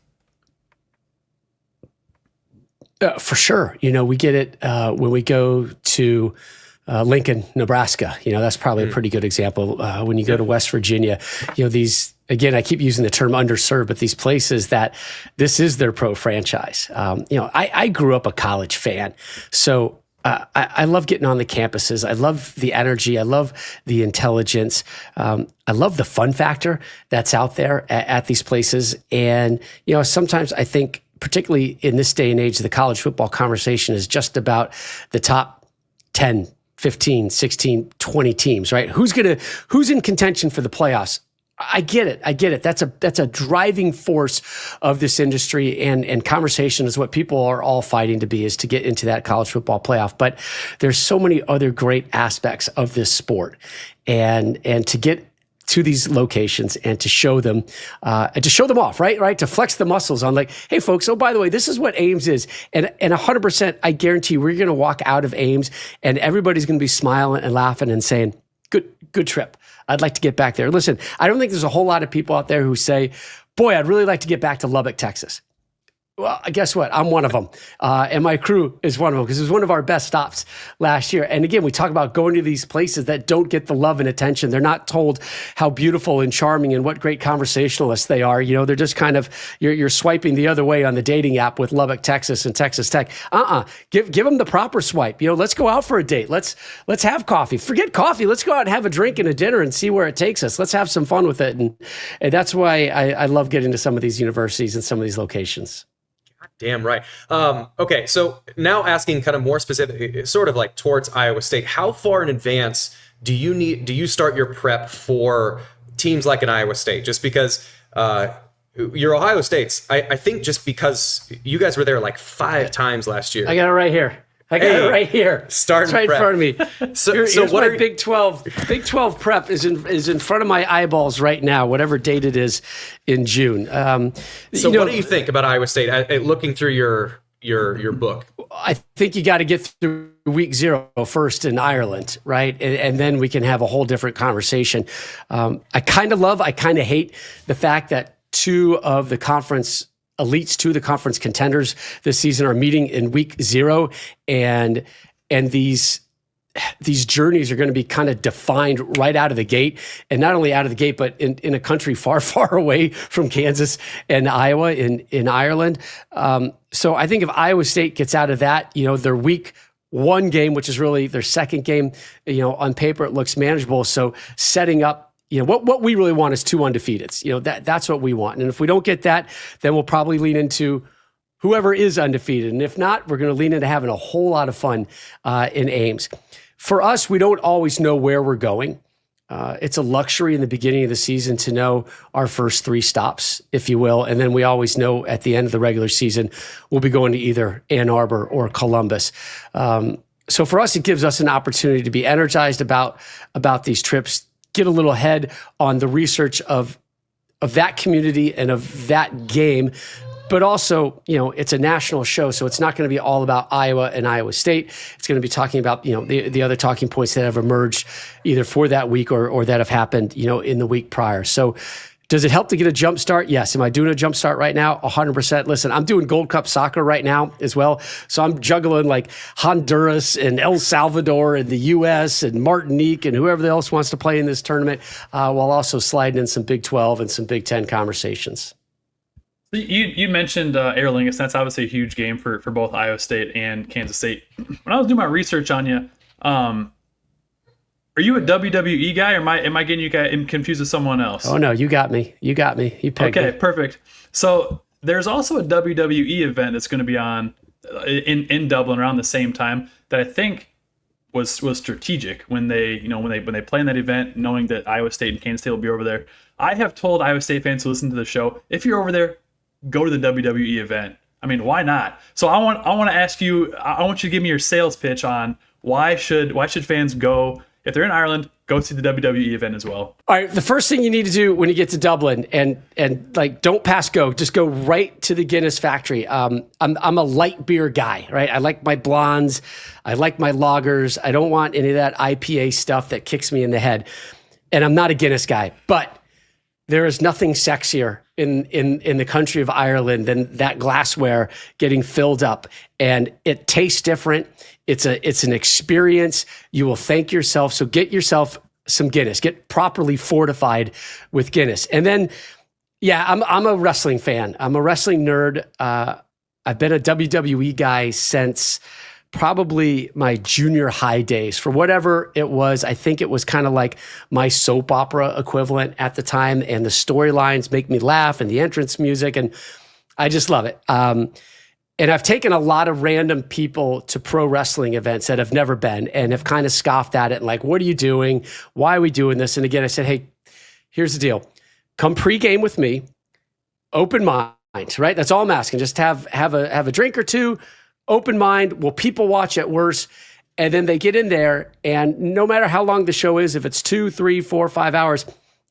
For sure. We get it when we go to Lincoln, Nebraska. That's probably a pretty good example. When you go to West Virginia, these, again, I keep using the term underserved, but these places that this is their pro franchise. I grew up a college fan, so I love getting on the campuses. I love the energy. I love the intelligence. I love the fun factor that's out there at these places. And, sometimes I think, particularly in this day and age, the college football conversation is just about the top 10, 15, 16, 20 teams, right? Who's in contention for the playoffs? I get it. That's a driving force of this industry, and conversation is what people are all fighting to be, is to get into that college football playoff. But there's so many other great aspects of this sport, and to get to these locations and to show them off, right? To flex the muscles on, like, hey folks, oh, by the way, this is what Ames is. And 100%, I guarantee we're going to walk out of Ames and everybody's going to be smiling and laughing and saying, good trip. I'd like to get back there. Listen, I don't think there's a whole lot of people out there who say, boy, I'd really like to get back to Lubbock, Texas. Well, guess what? I'm one of them. And my crew is one of them, because it was one of our best stops last year. And again, we talk about going to these places that don't get the love and attention. They're not told how beautiful and charming and what great conversationalists they are. They're just kind of, you're swiping the other way on the dating app with Lubbock, Texas and Texas Tech. Give them the proper swipe. Let's go out for a date. Let's have coffee. Forget coffee. Let's go out and have a drink and a dinner and see where it takes us. Let's have some fun with it. And that's why I love getting to some of these universities and some of these locations. Damn right. Okay, so now asking kind of more specific, sort of like towards Iowa State, how far in advance do you start your prep for teams like an Iowa State? Just because your Ohio State's, I think just because you guys were there like 5 times last year. I got it right here. It right here. Start right prep. in front of me. So what my Big 12 prep is in front of my eyeballs right now, whatever date it is in June. So what do you think about Iowa State? Looking through your book, I think you got to get through week 0 first in Ireland, right? And then we can have a whole different conversation. I kind of hate the fact that 2 of the conference elites, 2 of the conference contenders this season are meeting in week 0, and these journeys are going to be kind of defined right out of the gate, and not only out of the gate, but in a country far, far away from Kansas and Iowa in Ireland. So I think if Iowa State gets out of that, their week 1 game, which is really their second game, on paper it looks manageable. So setting up, what we really want is 2 undefeateds. That's what we want. And if we don't get that, then we'll probably lean into whoever is undefeated. And if not, we're going to lean into having a whole lot of fun in Ames. For us, we don't always know where we're going. It's a luxury in the beginning of the season to know our first 3 stops, if you will. And then we always know at the end of the regular season, we'll be going to either Ann Arbor or Columbus. So for us, it gives us an opportunity to be energized about these trips, get a little ahead on the research of that community and of that game. But also, it's a national show, so it's not going to be all about Iowa and Iowa State. It's going to be talking about, the other talking points that have emerged either for that week or that have happened, in the week prior. So does it help to get a jump start? Yes. Am I doing a jump start right now? 100%. Listen, I'm doing Gold Cup soccer right now as well. So I'm juggling like Honduras and El Salvador and the U.S. and Martinique and whoever else wants to play in this tournament, while also sliding in some Big 12 and some Big 10 conversations. You mentioned Aer Lingus. That's obviously a huge game for both Iowa State and Kansas State. When I was doing my research on you, are you a WWE guy, or am I getting you guys confused with someone else? Oh no, you got me. You pegged me. Okay, perfect. So there's also a WWE event that's going to be on in Dublin around the same time that I think was strategic when they plan that event, knowing that Iowa State and Kansas State will be over there. I have told Iowa State fans who listen to the show, if you're over there, go to the WWE event. I mean, why not? So I want to ask you, I want you to give me your sales pitch on why should fans go if they're in Ireland? Go see the WWE event as well. All right, the first thing you need to do when you get to Dublin, and like, don't pass go, just go right to the Guinness factory. I'm a light beer guy, right? I like my blondes, I like my lagers. I don't want any of that IPA stuff that kicks me in the head. And I'm not a Guinness guy, but there is nothing sexier in the country of Ireland than that glassware getting filled up, and it tastes different. It's an experience. You will thank yourself. So get yourself some Guinness. Get properly fortified with Guinness. And then, yeah, I'm a wrestling fan. I'm a wrestling nerd. I've been a WWE guy since probably my junior high days. For whatever it was, I think it was kind of like my soap opera equivalent at the time. And the storylines make me laugh, and the entrance music, and I just love it. And I've taken a lot of random people to pro wrestling events that have never been and have kind of scoffed at it and like, what are you doing? Why are we doing this? And again, I said, hey, here's the deal. Come pregame with me, open mind, right? That's all I'm asking. Just have a drink or two, open mind. Will people watch at worst? And then they get in there, and no matter how long the show is, if it's 2, 3, 4, 5 hours,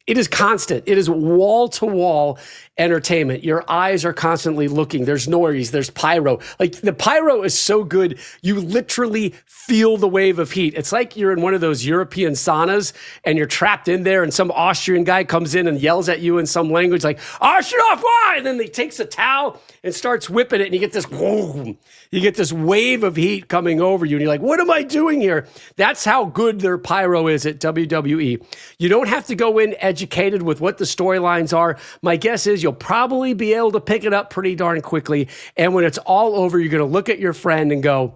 it is constant. It is wall-to-wall entertainment. Your eyes are constantly looking. There's noise. There's pyro. Like, the pyro is so good, you literally feel the wave of heat. It's like you're in one of those European saunas, and you're trapped in there, and some Austrian guy comes in and yells at you in some language like, Arschloch, why? And then he takes a towel and starts whipping it, and you get this, whoa, you get this wave of heat coming over you, and you're like, what am I doing here? That's how good their pyro is at WWE. You don't have to go in educated with what the storylines are. My guess is you'll probably be able to pick it up pretty darn quickly. And when it's all over, you're going to look at your friend and go,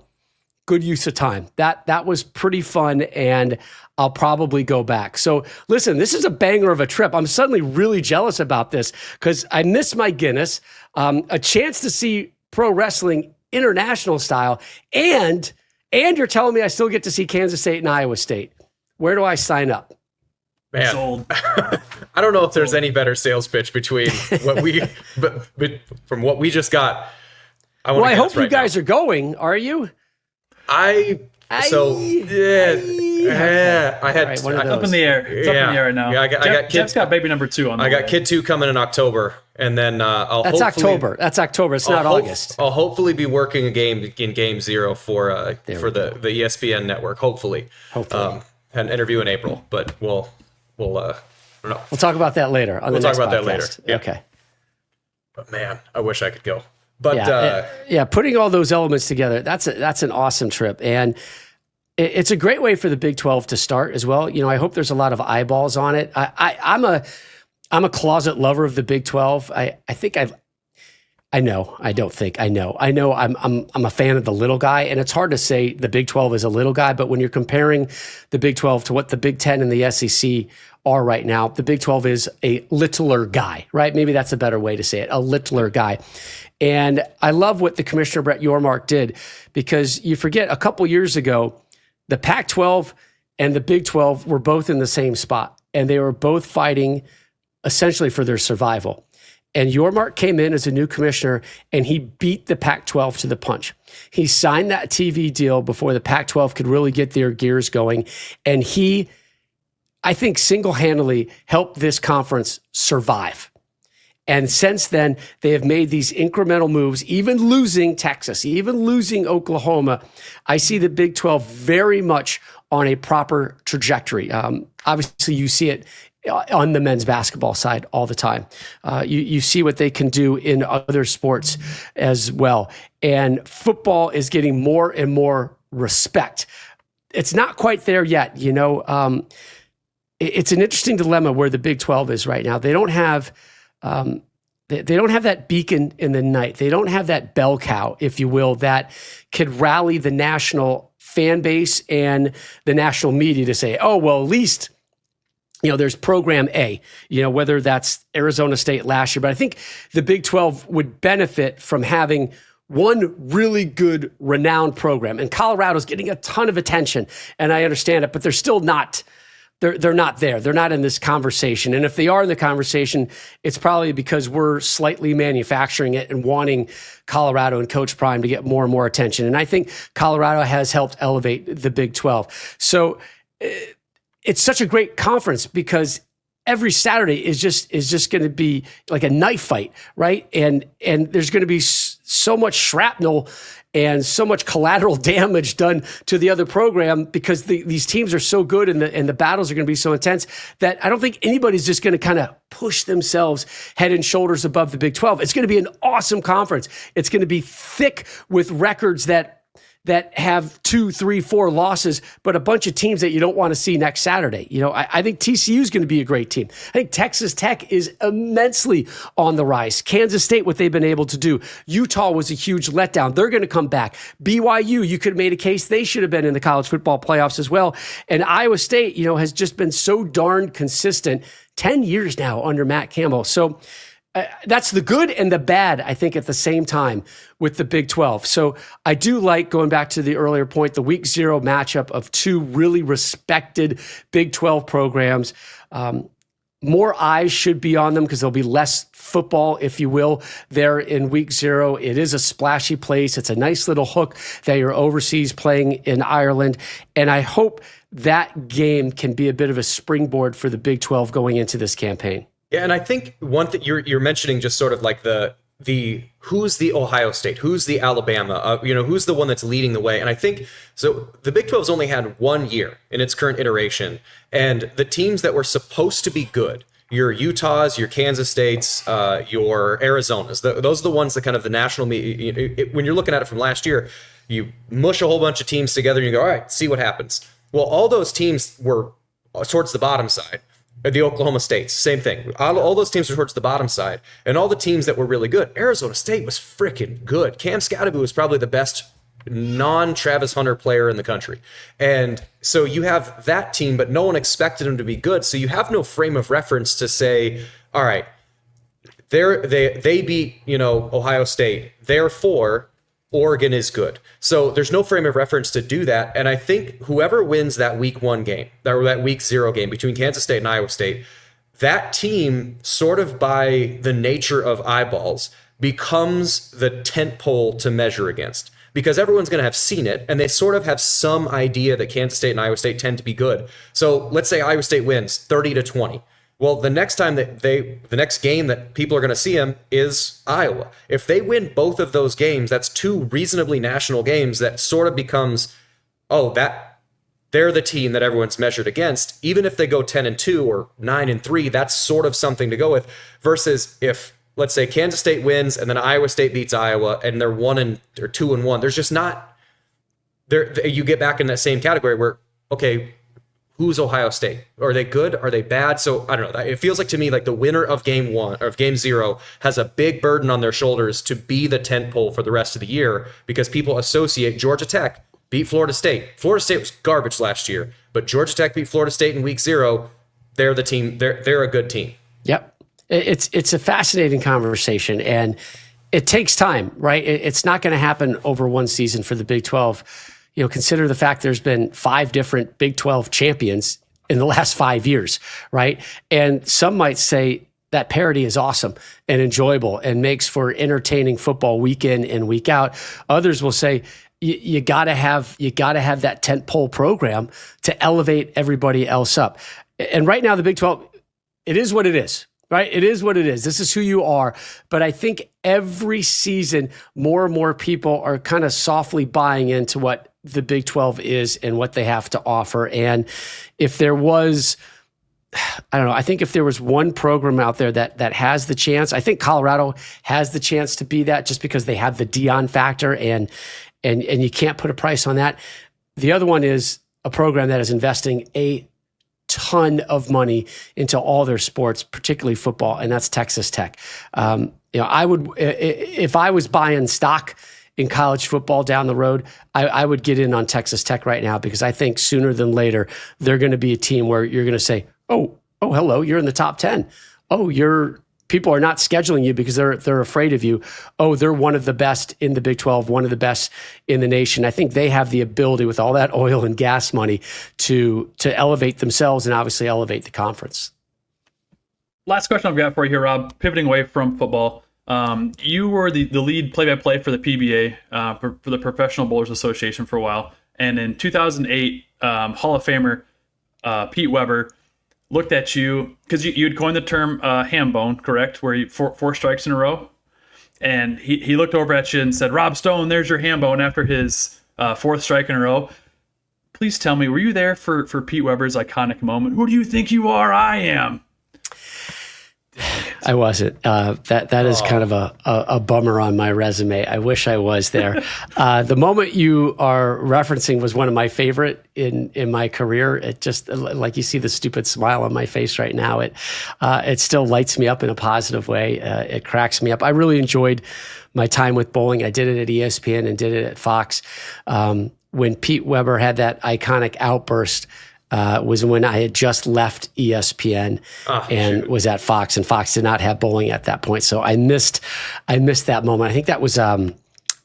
good use of time. That was pretty fun, and I'll probably go back. So listen, this is a banger of a trip. I'm suddenly really jealous about this because I miss my Guinness, a chance to see pro wrestling international style, and you're telling me I still get to see Kansas State and Iowa State. Where do I sign up? Man, Sold. I don't know if there's any better sales pitch between what we, but from what we just got. I hope you guys are going. Are you? I had right, one of up in the air. It's up in the air now. Yeah, I got Jeff's got baby number 2 on the way. I got kid 2 coming in October, and then That's October. That's October. It's not August. I'll hopefully be working a game in Game 0 for the ESPN network. Hopefully. An interview in April, but we'll I don't know. We'll talk about that later. We'll talk about that later. Yeah. Okay. But man, I wish I could go. But putting all those elements together, that's an awesome trip, and it's a great way for the Big 12 to start as well. You know, I hope there's a lot of eyeballs on it. I'm a closet lover of the Big 12. I'm a fan of the little guy, and it's hard to say the Big 12 is a little guy, but when you're comparing the Big 12 to what the Big 10 and the SEC are right now, the Big 12 is a littler guy, right? Maybe that's a better way to say it, a littler guy. And I love what the Commissioner Brett Yormark did, because you forget a couple years ago, the Pac-12 and the Big 12 were both in the same spot, and they were both fighting essentially for their survival. And Yormark came in as a new commissioner, and he beat the Pac-12 to the punch. He signed that TV deal before the Pac-12 could really get their gears going. And he, I think, single-handedly helped this conference survive. And since then, they have made these incremental moves, even losing Texas, even losing Oklahoma. I see the Big 12 very much on a proper trajectory. Obviously, you see it on the men's basketball side all the time. You see what they can do in other sports as well. And football is getting more and more respect. It's not quite there yet. You know, it's an interesting dilemma where the Big 12 is right now. They don't have that beacon in the night. They don't have that bell cow, if you will, that could rally the national fan base and the national media to say, oh, well, at least, you know, there's program A, you know, whether that's Arizona State last year. But I think the Big 12 would benefit from having one really good, renowned program. And Colorado's getting a ton of attention, and I understand it, but they're still not they're not there. They're not in this conversation. And if they are in the conversation, it's probably because we're slightly manufacturing it and wanting Colorado and Coach Prime to get more and more attention. And I think Colorado has helped elevate the Big 12. So it's such a great conference because every Saturday is just going to be like a knife fight, right? And there's going to be so much shrapnel and so much collateral damage done to the other program because these teams are so good and the battles are going to be so intense that I don't think anybody's just going to kind of push themselves head and shoulders above the Big 12. It's going to be an awesome conference. It's going to be thick with records that have 2, 3, 4 losses, but a bunch of teams that you don't want to see next Saturday. I think TCU is going to be a great team. I think Texas Tech is immensely on the rise. Kansas State, what they've been able to do. Utah was a huge letdown. They're going to come back. BYU, you could have made a case they should have been in the college football playoffs as well. And Iowa State, has just been so darn consistent 10 years now under Matt Campbell. So that's the good and the bad, I think, at the same time with the Big 12. So I do like, going back to the earlier point, the week 0 matchup of 2 really respected Big 12 programs. More eyes should be on them because there'll be less football, if you will, there in week 0. It is a splashy place. It's a nice little hook that you're overseas playing in Ireland. And I hope that game can be a bit of a springboard for the Big 12 going into this campaign. Yeah, and I think one thing you're mentioning, just sort of like the who's the Ohio State, who's the Alabama, who's the one that's leading the way. And I think so. The Big 12's only had 1 year in its current iteration, and the teams that were supposed to be good, your Utahs, your Kansas States, your Arizonas, those are the ones that kind of the national when you're looking at it from last year, you mush a whole bunch of teams together and you go, all right, see what happens. Well, all those teams were towards the bottom side. The Oklahoma States, same thing. All those teams were towards the bottom side. And all the teams that were really good, Arizona State was freaking good. Cam Scatterby was probably the best non-Travis Hunter player in the country. And so you have that team, but no one expected him to be good. So you have no frame of reference to say, all right, they beat, Ohio State. Therefore, Oregon is good. So there's no frame of reference to do that. And I think whoever wins that week 1 game, or that week 0 game between Kansas State and Iowa State, that team, sort of by the nature of eyeballs, becomes the tentpole to measure against. Because everyone's going to have seen it, and they sort of have some idea that Kansas State and Iowa State tend to be good. So let's say Iowa State wins 30-20. Well, the next time the next game that people are going to see them is Iowa. If they win both of those games, that's 2 reasonably national games that sort of becomes, that they're the team that everyone's measured against. Even if they go 10-2 or 9-3, that's sort of something to go with. Versus if, let's say, Kansas State wins and then Iowa State beats Iowa and they're 2-1, there's just not there. You get back in that same category where, okay, who's Ohio State? Are they good? Are they bad? So I don't know. It feels like to me like the winner of game 1 or of game 0 has a big burden on their shoulders to be the tentpole for the rest of the year because people associate Georgia Tech beat Florida State. Florida State was garbage last year, but Georgia Tech beat Florida State in week 0. They're the team. They're a good team. Yep. It's a fascinating conversation, and it takes time, right? It's not going to happen over one season for the Big 12. Consider the fact there's been 5 different Big 12 champions in the last 5 years, right? And some might say that parity is awesome and enjoyable and makes for entertaining football week in and week out. Others will say you gotta have that tentpole program to elevate everybody else up. And right now, the Big 12, it is what it is. Right? It is what it is. This is who you are. But I think every season, more and more people are kind of softly buying into what the Big 12 is and what they have to offer. And if there was, I think if there was one program out there that has the chance, I think Colorado has the chance to be that just because they have the Dion factor and you can't put a price on that. The other one is a program that is investing a ton of money into all their sports, particularly football, and that's Texas Tech. I would, if I was buying stock in college football down the road, I would get in on Texas Tech right now because I think sooner than later they're going to be a team where you're going to say, oh, hello, you're in the top 10. Oh, you're people are not scheduling you because they're afraid of you. Oh, they're one of the best in the Big 12, one of the best in the nation. I think they have the ability with all that oil and gas money to elevate themselves and obviously elevate the conference. Last question I've got for you here, Rob. Pivoting away from football, you were the lead play-by-play for the PBA, for the Professional Bowlers Association for a while. And in 2008, Hall of Famer Pete Weber looked at you, because you had coined the term ham bone, correct? Where you four strikes in a row. And he looked over at you and said, "Rob Stone, there's your ham bone," after his fourth strike in a row. Please tell me, were you there for Pete Weber's iconic moment? "Who do you think you are? I am." I wasn't. That is kind of a bummer on my resume. I wish I was there. The moment you are referencing was one of my favorite in my career. It just, like, you see the stupid smile on my face right now. It still lights me up in a positive way. It cracks me up. I really enjoyed my time with bowling. I did it at ESPN and did it at Fox. When Pete Weber had that iconic outburst, was when I had just left ESPN and was at Fox, and Fox did not have bowling at that point. So I missed that moment. I think that was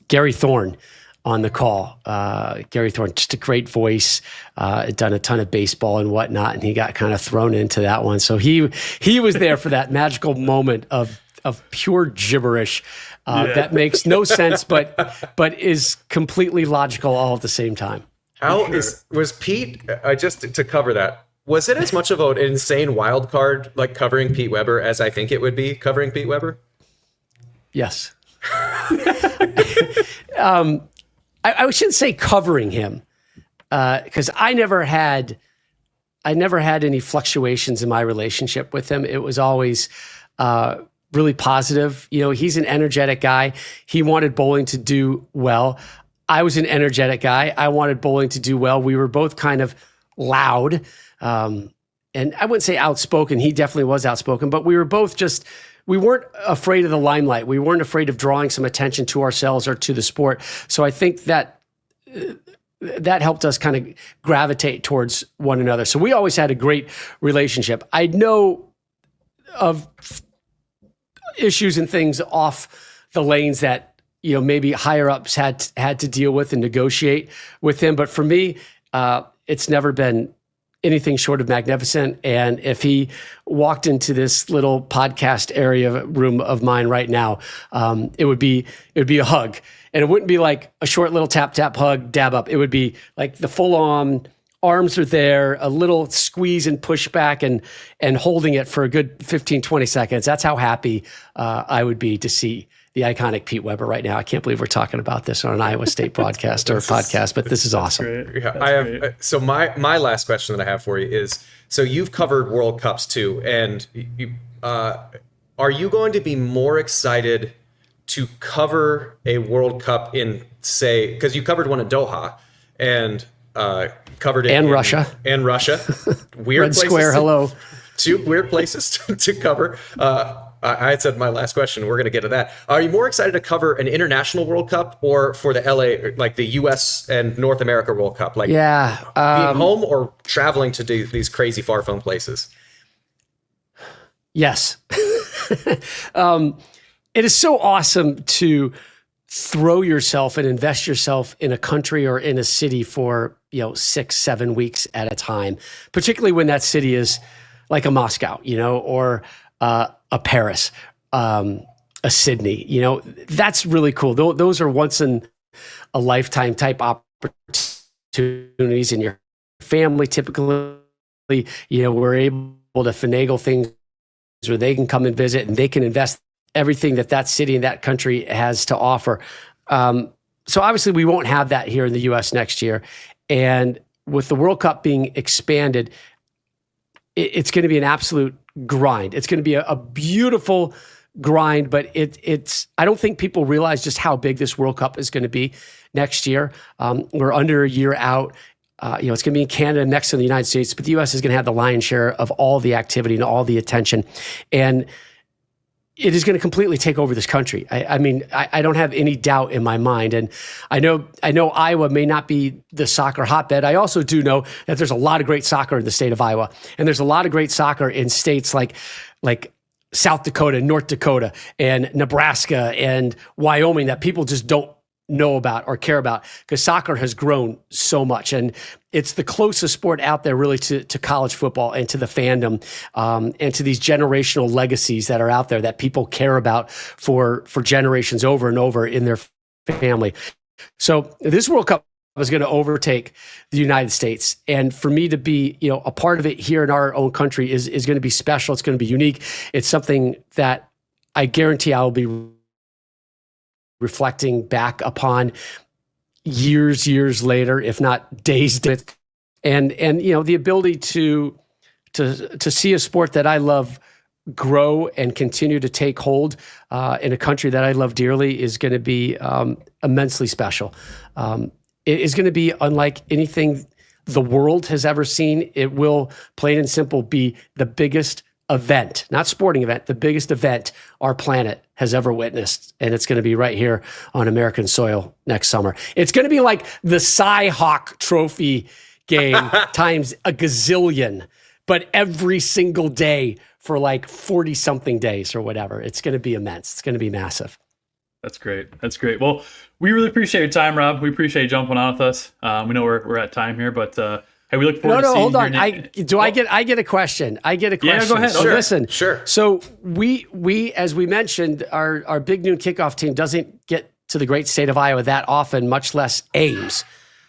Gary Thorne on the call. Gary Thorne, just a great voice, had done a ton of baseball and whatnot, and he got kind of thrown into that one. So he was there for that magical moment of pure gibberish that makes no sense, but is completely logical all at the same time. Was Pete, just to cover that, was it as much of an insane wild card, like covering Pete Weber, as I think it would be covering Pete Weber? Yes. I shouldn't say covering him, because I never had any fluctuations in my relationship with him. It was always really positive. You know, he's an energetic guy. He wanted bowling to do well. I was an energetic guy. I wanted bowling to do well. We were both kind of loud, and I wouldn't say outspoken. He definitely was outspoken, but we were both we weren't afraid of the limelight. We weren't afraid of drawing some attention to ourselves or to the sport. So I think that helped us kind of gravitate towards one another. So we always had a great relationship. I know of issues and things off the lanes that, you know, maybe higher ups had to deal with and negotiate with him. But for me, it's never been anything short of magnificent. And if he walked into this little podcast area room of mine right now, it would be a hug. And it wouldn't be like a short little tap, hug, dab up. It would be like the full on arms are there, a little squeeze and push back, and holding it for a good 15, 20 seconds. That's how happy I would be to see the iconic Pete Weber right now. I can't believe we're talking about this on an Iowa State podcast or podcast, but this is awesome. Yeah, I have. So my last question that I have for you is: so you've covered World Cups too, and are you going to be more excited to cover a World Cup in, say, because you covered one in Doha and covered it in Russia weird Red places Square, hello. Two weird places to cover. I had said my last question. We're going to get to that. Are you more excited to cover an international World Cup or for the LA, like the U.S. and North America World Cup? Like, being home or traveling to do these crazy far-flung places? Yes. It is so awesome to throw yourself and invest yourself in a country or in a city for, 6-7 weeks at a time, particularly when that city is like a Moscow, or a Paris, a Sydney, that's really cool. Those are once in a lifetime type opportunities in your family. Typically, we're able to finagle things where they can come and visit and they can invest everything that city and that country has to offer. So obviously we won't have that here in the U.S. next year. And with the World Cup being expanded, it's going to be an absolute grind. It's going to be a beautiful grind, but I don't think people realize just how big this World Cup is going to be next year. We're under a year out. It's going to be in Canada, Mexico, and the United States, but the U.S. is going to have the lion's share of all the activity and all the attention. And it is going to completely take over this country. I don't have any doubt in my mind. And I know Iowa may not be the soccer hotbed. I also do know that there's a lot of great soccer in the state of Iowa. And there's a lot of great soccer in states like South Dakota, North Dakota, and Nebraska and Wyoming that people just don't know about or care about, because soccer has grown so much, and it's the closest sport out there really to college football and to the fandom, and to these generational legacies that are out there that people care about for generations over and over in their family. So this World Cup is going to overtake the United States, and for me to be a part of it here in our own country is going to be special. It's going to be unique. It's something that I guarantee I will be reflecting back upon years later, if not days. And the ability to see a sport that I love grow and continue to take hold in a country that I love dearly is going to be immensely special. It is going to be unlike anything the world has ever seen. It will, plain and simple, be the biggest event, not sporting event, the biggest event our planet has ever witnessed. And it's going to be right here on American soil next summer. It's going to be like the Cy-Hawk Trophy game times a gazillion, but every single day for like 40 something days or whatever. It's going to be immense. It's going to be massive. That's great. That's great. Well, we really appreciate your time, Rob. We appreciate you jumping on with us. We know we're at time here, but hey, we look forward to seeing hold on. your I get a question. I get a question. Yeah, go ahead. So Sure. listen. Sure. So we as we mentioned, our Big Noon Kickoff team doesn't get to the great state of Iowa that often, much less Ames.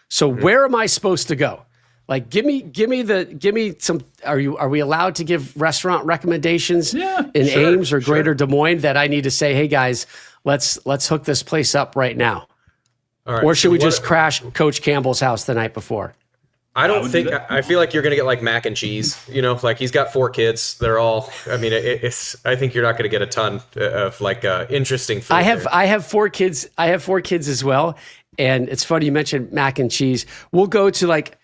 So where am I supposed to go? Like, give me some. Are we allowed to give restaurant recommendations in Ames or Greater Des Moines that I need to say, hey guys, let's hook this place up right now? All right, Or should so we just crash Coach Campbell's house the night before? I don't think. I feel like you're gonna get like mac and cheese. Like he's got 4 kids. They're all. I mean, it's. I think you're not gonna get a ton of like interesting food. I have 4 kids. I have 4 kids as well, and it's funny you mentioned mac and cheese. We'll go to like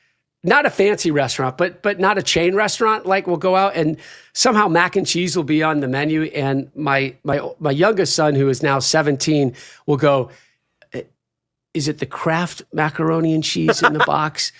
not a fancy restaurant, but not a chain restaurant. Like we'll go out and somehow mac and cheese will be on the menu, and my youngest son, who is now 17, will go, is it the Kraft macaroni and cheese in the box?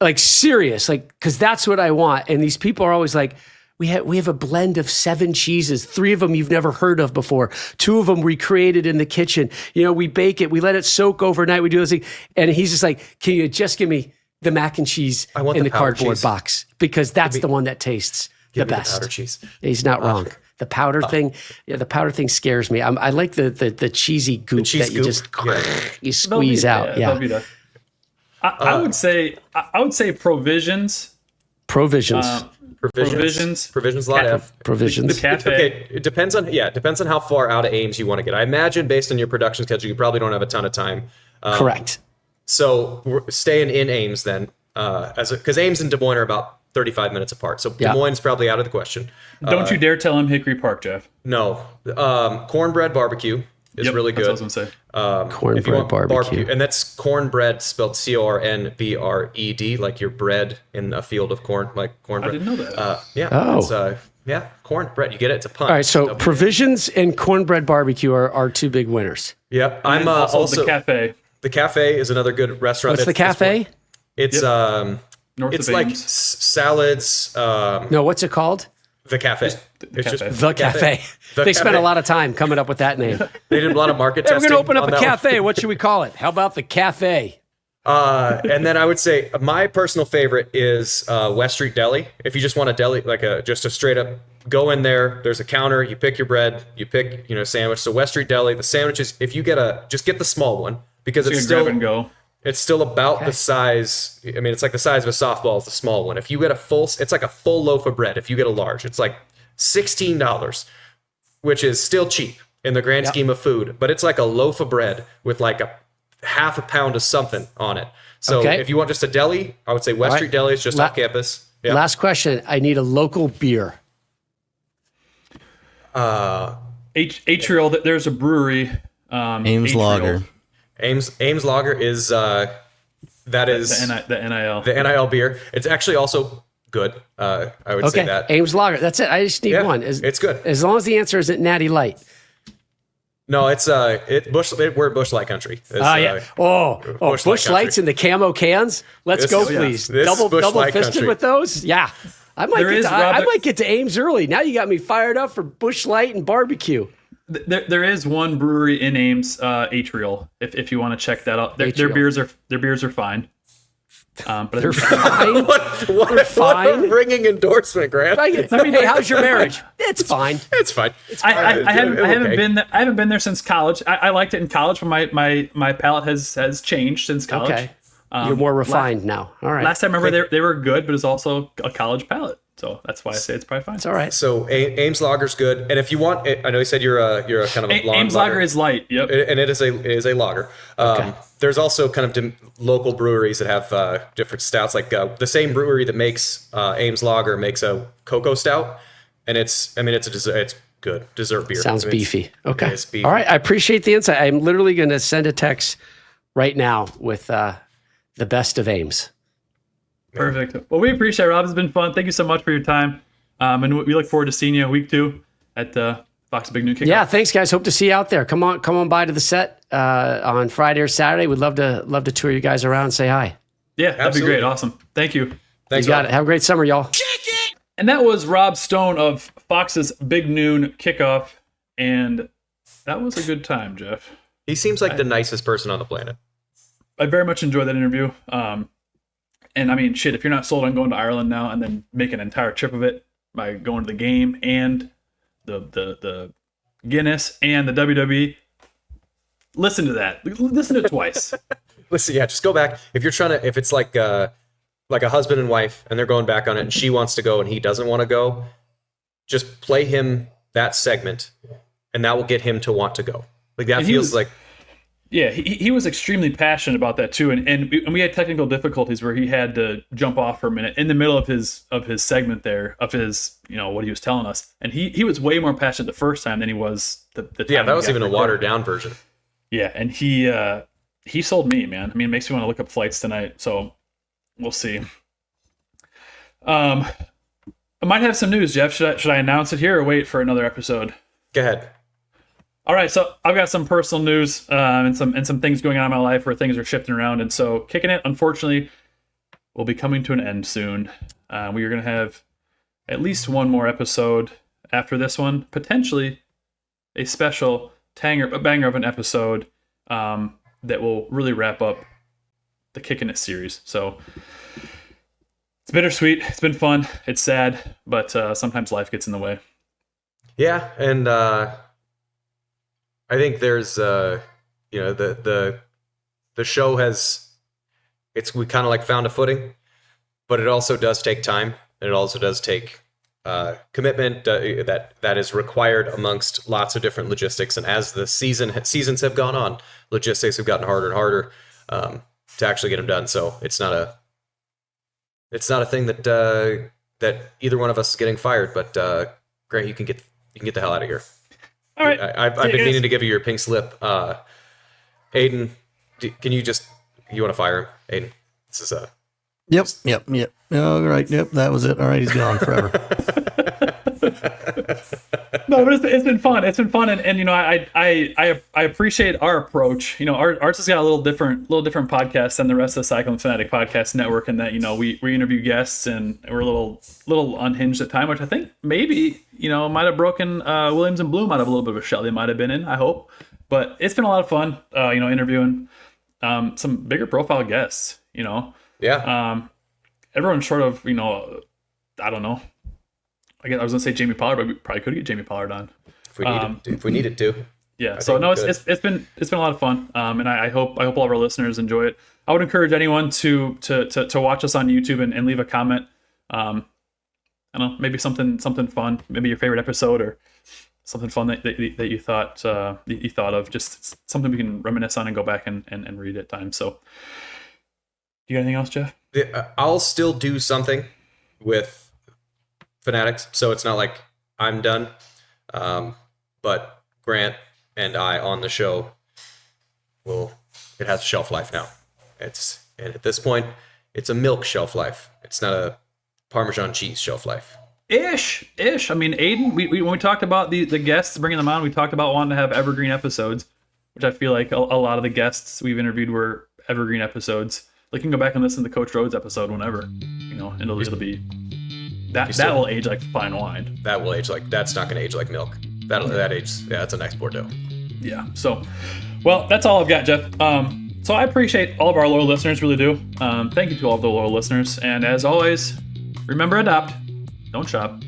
Like serious, like, because that's what I want. And these people are always like, we have a blend of 7 cheeses, 3 of them you've never heard of before, 2 of them recreated in the kitchen. We bake it, we let it soak overnight, we do this thing. And he's just like, can you just give me the mac and cheese in the cardboard cheese box? Because that's the one that tastes the best. The powder cheese. He's not wrong. The powder thing, the powder thing scares me. I like the cheesy goop that you just you squeeze out. Yeah. I would say provisions. Provisions. Provisions. A lot of provisions. The cafe. Okay, it depends on how far out of Ames you want to get. I imagine based on your production schedule, you probably don't have a ton of time. Correct. So we're staying in Ames then, because Ames and Des Moines are about 35 minutes apart. So Des Moines is probably out of the question. Don't you dare tell him Hickory Park, Jeff. No. Cornbread barbecue is really good. That's what I was going to say. Cornbread barbecue. And that's cornbread spelled cornbread, like your bread in a field of corn, like cornbread. I didn't know that. Cornbread. You get it? It's a pun. All right, so provisions and cornbread barbecue are 2 big winners. Yep. I'm also the cafe. The cafe is another good restaurant. What's the cafe? It's North it's of like Ames. salads. No, what's it called? The cafe. It's just The cafe. They spent a lot of time coming up with that name. They did a lot of market Hey, we're testing. going to open up on a that cafe. What should we call it? How about the cafe? And then I would say my personal favorite is West Street Deli. If you just want a deli, like just a straight up go in there, there's a counter, you pick your bread, you pick, sandwich. So West Street Deli, the sandwiches, if you just get the small one, because So it's you still grab and go. It's still about the size. I mean, it's like the size of a softball is the small one. If you get it's like a full loaf of bread. If you get a large, it's like $16, which is still cheap in the grand scheme of food. But it's like a loaf of bread with like a half a pound of something on it. So if you want just a deli, I would say West Street Deli is just off campus. Yep. Last question. I need a local beer. Atrial, there's a brewery. Ames Atrial. Lager. Ames Lager is the NIL beer. It's actually also good. I would say that. Ames Lager. That's it. I just need one. It's good. As long as the answer isn't Natty Light. No, it's we're Busch Light country. Busch Lights in the camo cans. Let's go, please. This Double Busch Light fisted country. with those. Yeah. I might get to Ames early. Now you got me fired up for Busch Light and barbecue. There is one brewery in Ames, Atrial, if you want to check that out. Their beers are fine. But They're fine. What a ringing endorsement, Grant. I mean, hey, how's your marriage? It's fine. It's fine. I haven't been there. I haven't been there since college. I liked it in college, but my palate has changed since college. Okay. You're more refined now. All right. Last time I remember they were good, but it's also a college palate. So that's why I say it's probably fine. It's all right. So Ames Lager's good, and if you want, I know you said you're a kind of a blonde Ames Lager is light. Yep, and it is a lager. Okay. There's also kind of local breweries that have different stouts. Like the same brewery that makes Ames Lager makes a cocoa stout, and it's good dessert beer. Sounds beefy. Okay. It's beefy. All right. I appreciate the insight. I'm literally going to send a text right now with the best of Ames. Perfect. Well, we appreciate it, Rob. It's been fun. Thank you so much for your time. And we look forward to seeing you week 2 at Fox Big Noon Kickoff. Yeah, thanks, guys. Hope to see you out there. Come on by to the set on Friday or Saturday. We'd love to tour you guys around and say hi. Yeah, that'd be great. Awesome. Thank you. Thanks, you got Rob. it. Have a great summer, y'all. And that was Rob Stone of Fox's Big Noon Kickoff. And that was a good time, Jeff. He seems like the nicest person on the planet. I very much enjoyed that interview. And I mean, shit, if you're not sold on going to Ireland now and then make an entire trip of it by going to the game and the Guinness and the WWE, listen to that. Listen to it twice. Listen, yeah, just go back. If it's like a husband and wife and they're going back on it and she wants to go and he doesn't want to go, just play him that segment and that will get him to want to go. Like that feels like... Yeah, he was extremely passionate about that too, and we had technical difficulties where he had to jump off for a minute in the middle of his segment there, of his what he was telling us, and he was way more passionate the first time than he was the time. Yeah, that was even a watered down version. Yeah, and he sold me, man. I mean, it makes me want to look up flights tonight, so we'll see. I might have some news, Jeff. Should I announce it here or wait for another episode? Go ahead. All right, so I've got some personal news and some things going on in my life where things are shifting around, and so Kickin' It, unfortunately, will be coming to an end soon. We are going to have at least one more episode after this one, potentially a special banger of an episode that will really wrap up the Kickin' It series. So it's bittersweet. It's been fun. It's sad, but sometimes life gets in the way. Yeah, and I think there's the show we kind of like found a footing, but it also does take time, and it also does take commitment that is required amongst lots of different logistics. And as the seasons have gone on, logistics have gotten harder and harder to actually get them done. So it's not a thing that either one of us is getting fired. But Grant, you can get the hell out of here. All right. I've been meaning to give you your pink slip. Aiden, can you want to fire him? Aiden, this is Yep. All right. Yep. That was it. All right. He's gone forever. No, but it's been fun. It's been fun. And I appreciate our approach. Ours has got a little different podcast than the rest of the Cycling Fanatic Podcast Network, in that, we interview guests and we're a little unhinged at time, which I think maybe, might have broken Williams and Bloom out of a little bit of a shell they might have been in, I hope. But it's been a lot of fun, interviewing some bigger profile guests, Yeah. Everyone's short of, I don't know. I was gonna say Jamie Pollard, but we probably could get Jamie Pollard on if we needed to. Yeah. So no, it's been a lot of fun, and I hope all of our listeners enjoy it. I would encourage anyone to watch us on YouTube and leave a comment. I don't know, maybe something fun, maybe your favorite episode or something fun that you thought of, just something we can reminisce on and go back and read at times. So, you got anything else, Jeff? I'll still do something with Fanatics, so it's not like I'm done. But Grant and I on the show it has a shelf life now. And at this point, it's a milk shelf life. It's not a Parmesan cheese shelf life. Ish. I mean, Aiden, we when we talked about the guests, bringing them on, we talked about wanting to have evergreen episodes, which I feel like a lot of the guests we've interviewed were evergreen episodes. Like, you can go back and listen to the Coach Rhodes episode whenever, and it'll be That will age like fine wine. That will age like, that's not going to age like milk. That ages, yeah, that's a nice Bordeaux. Yeah. So, well, that's all I've got, Jeff. So I appreciate all of our loyal listeners, really do. Thank you to all of the loyal listeners. And as always, remember, adopt, don't shop.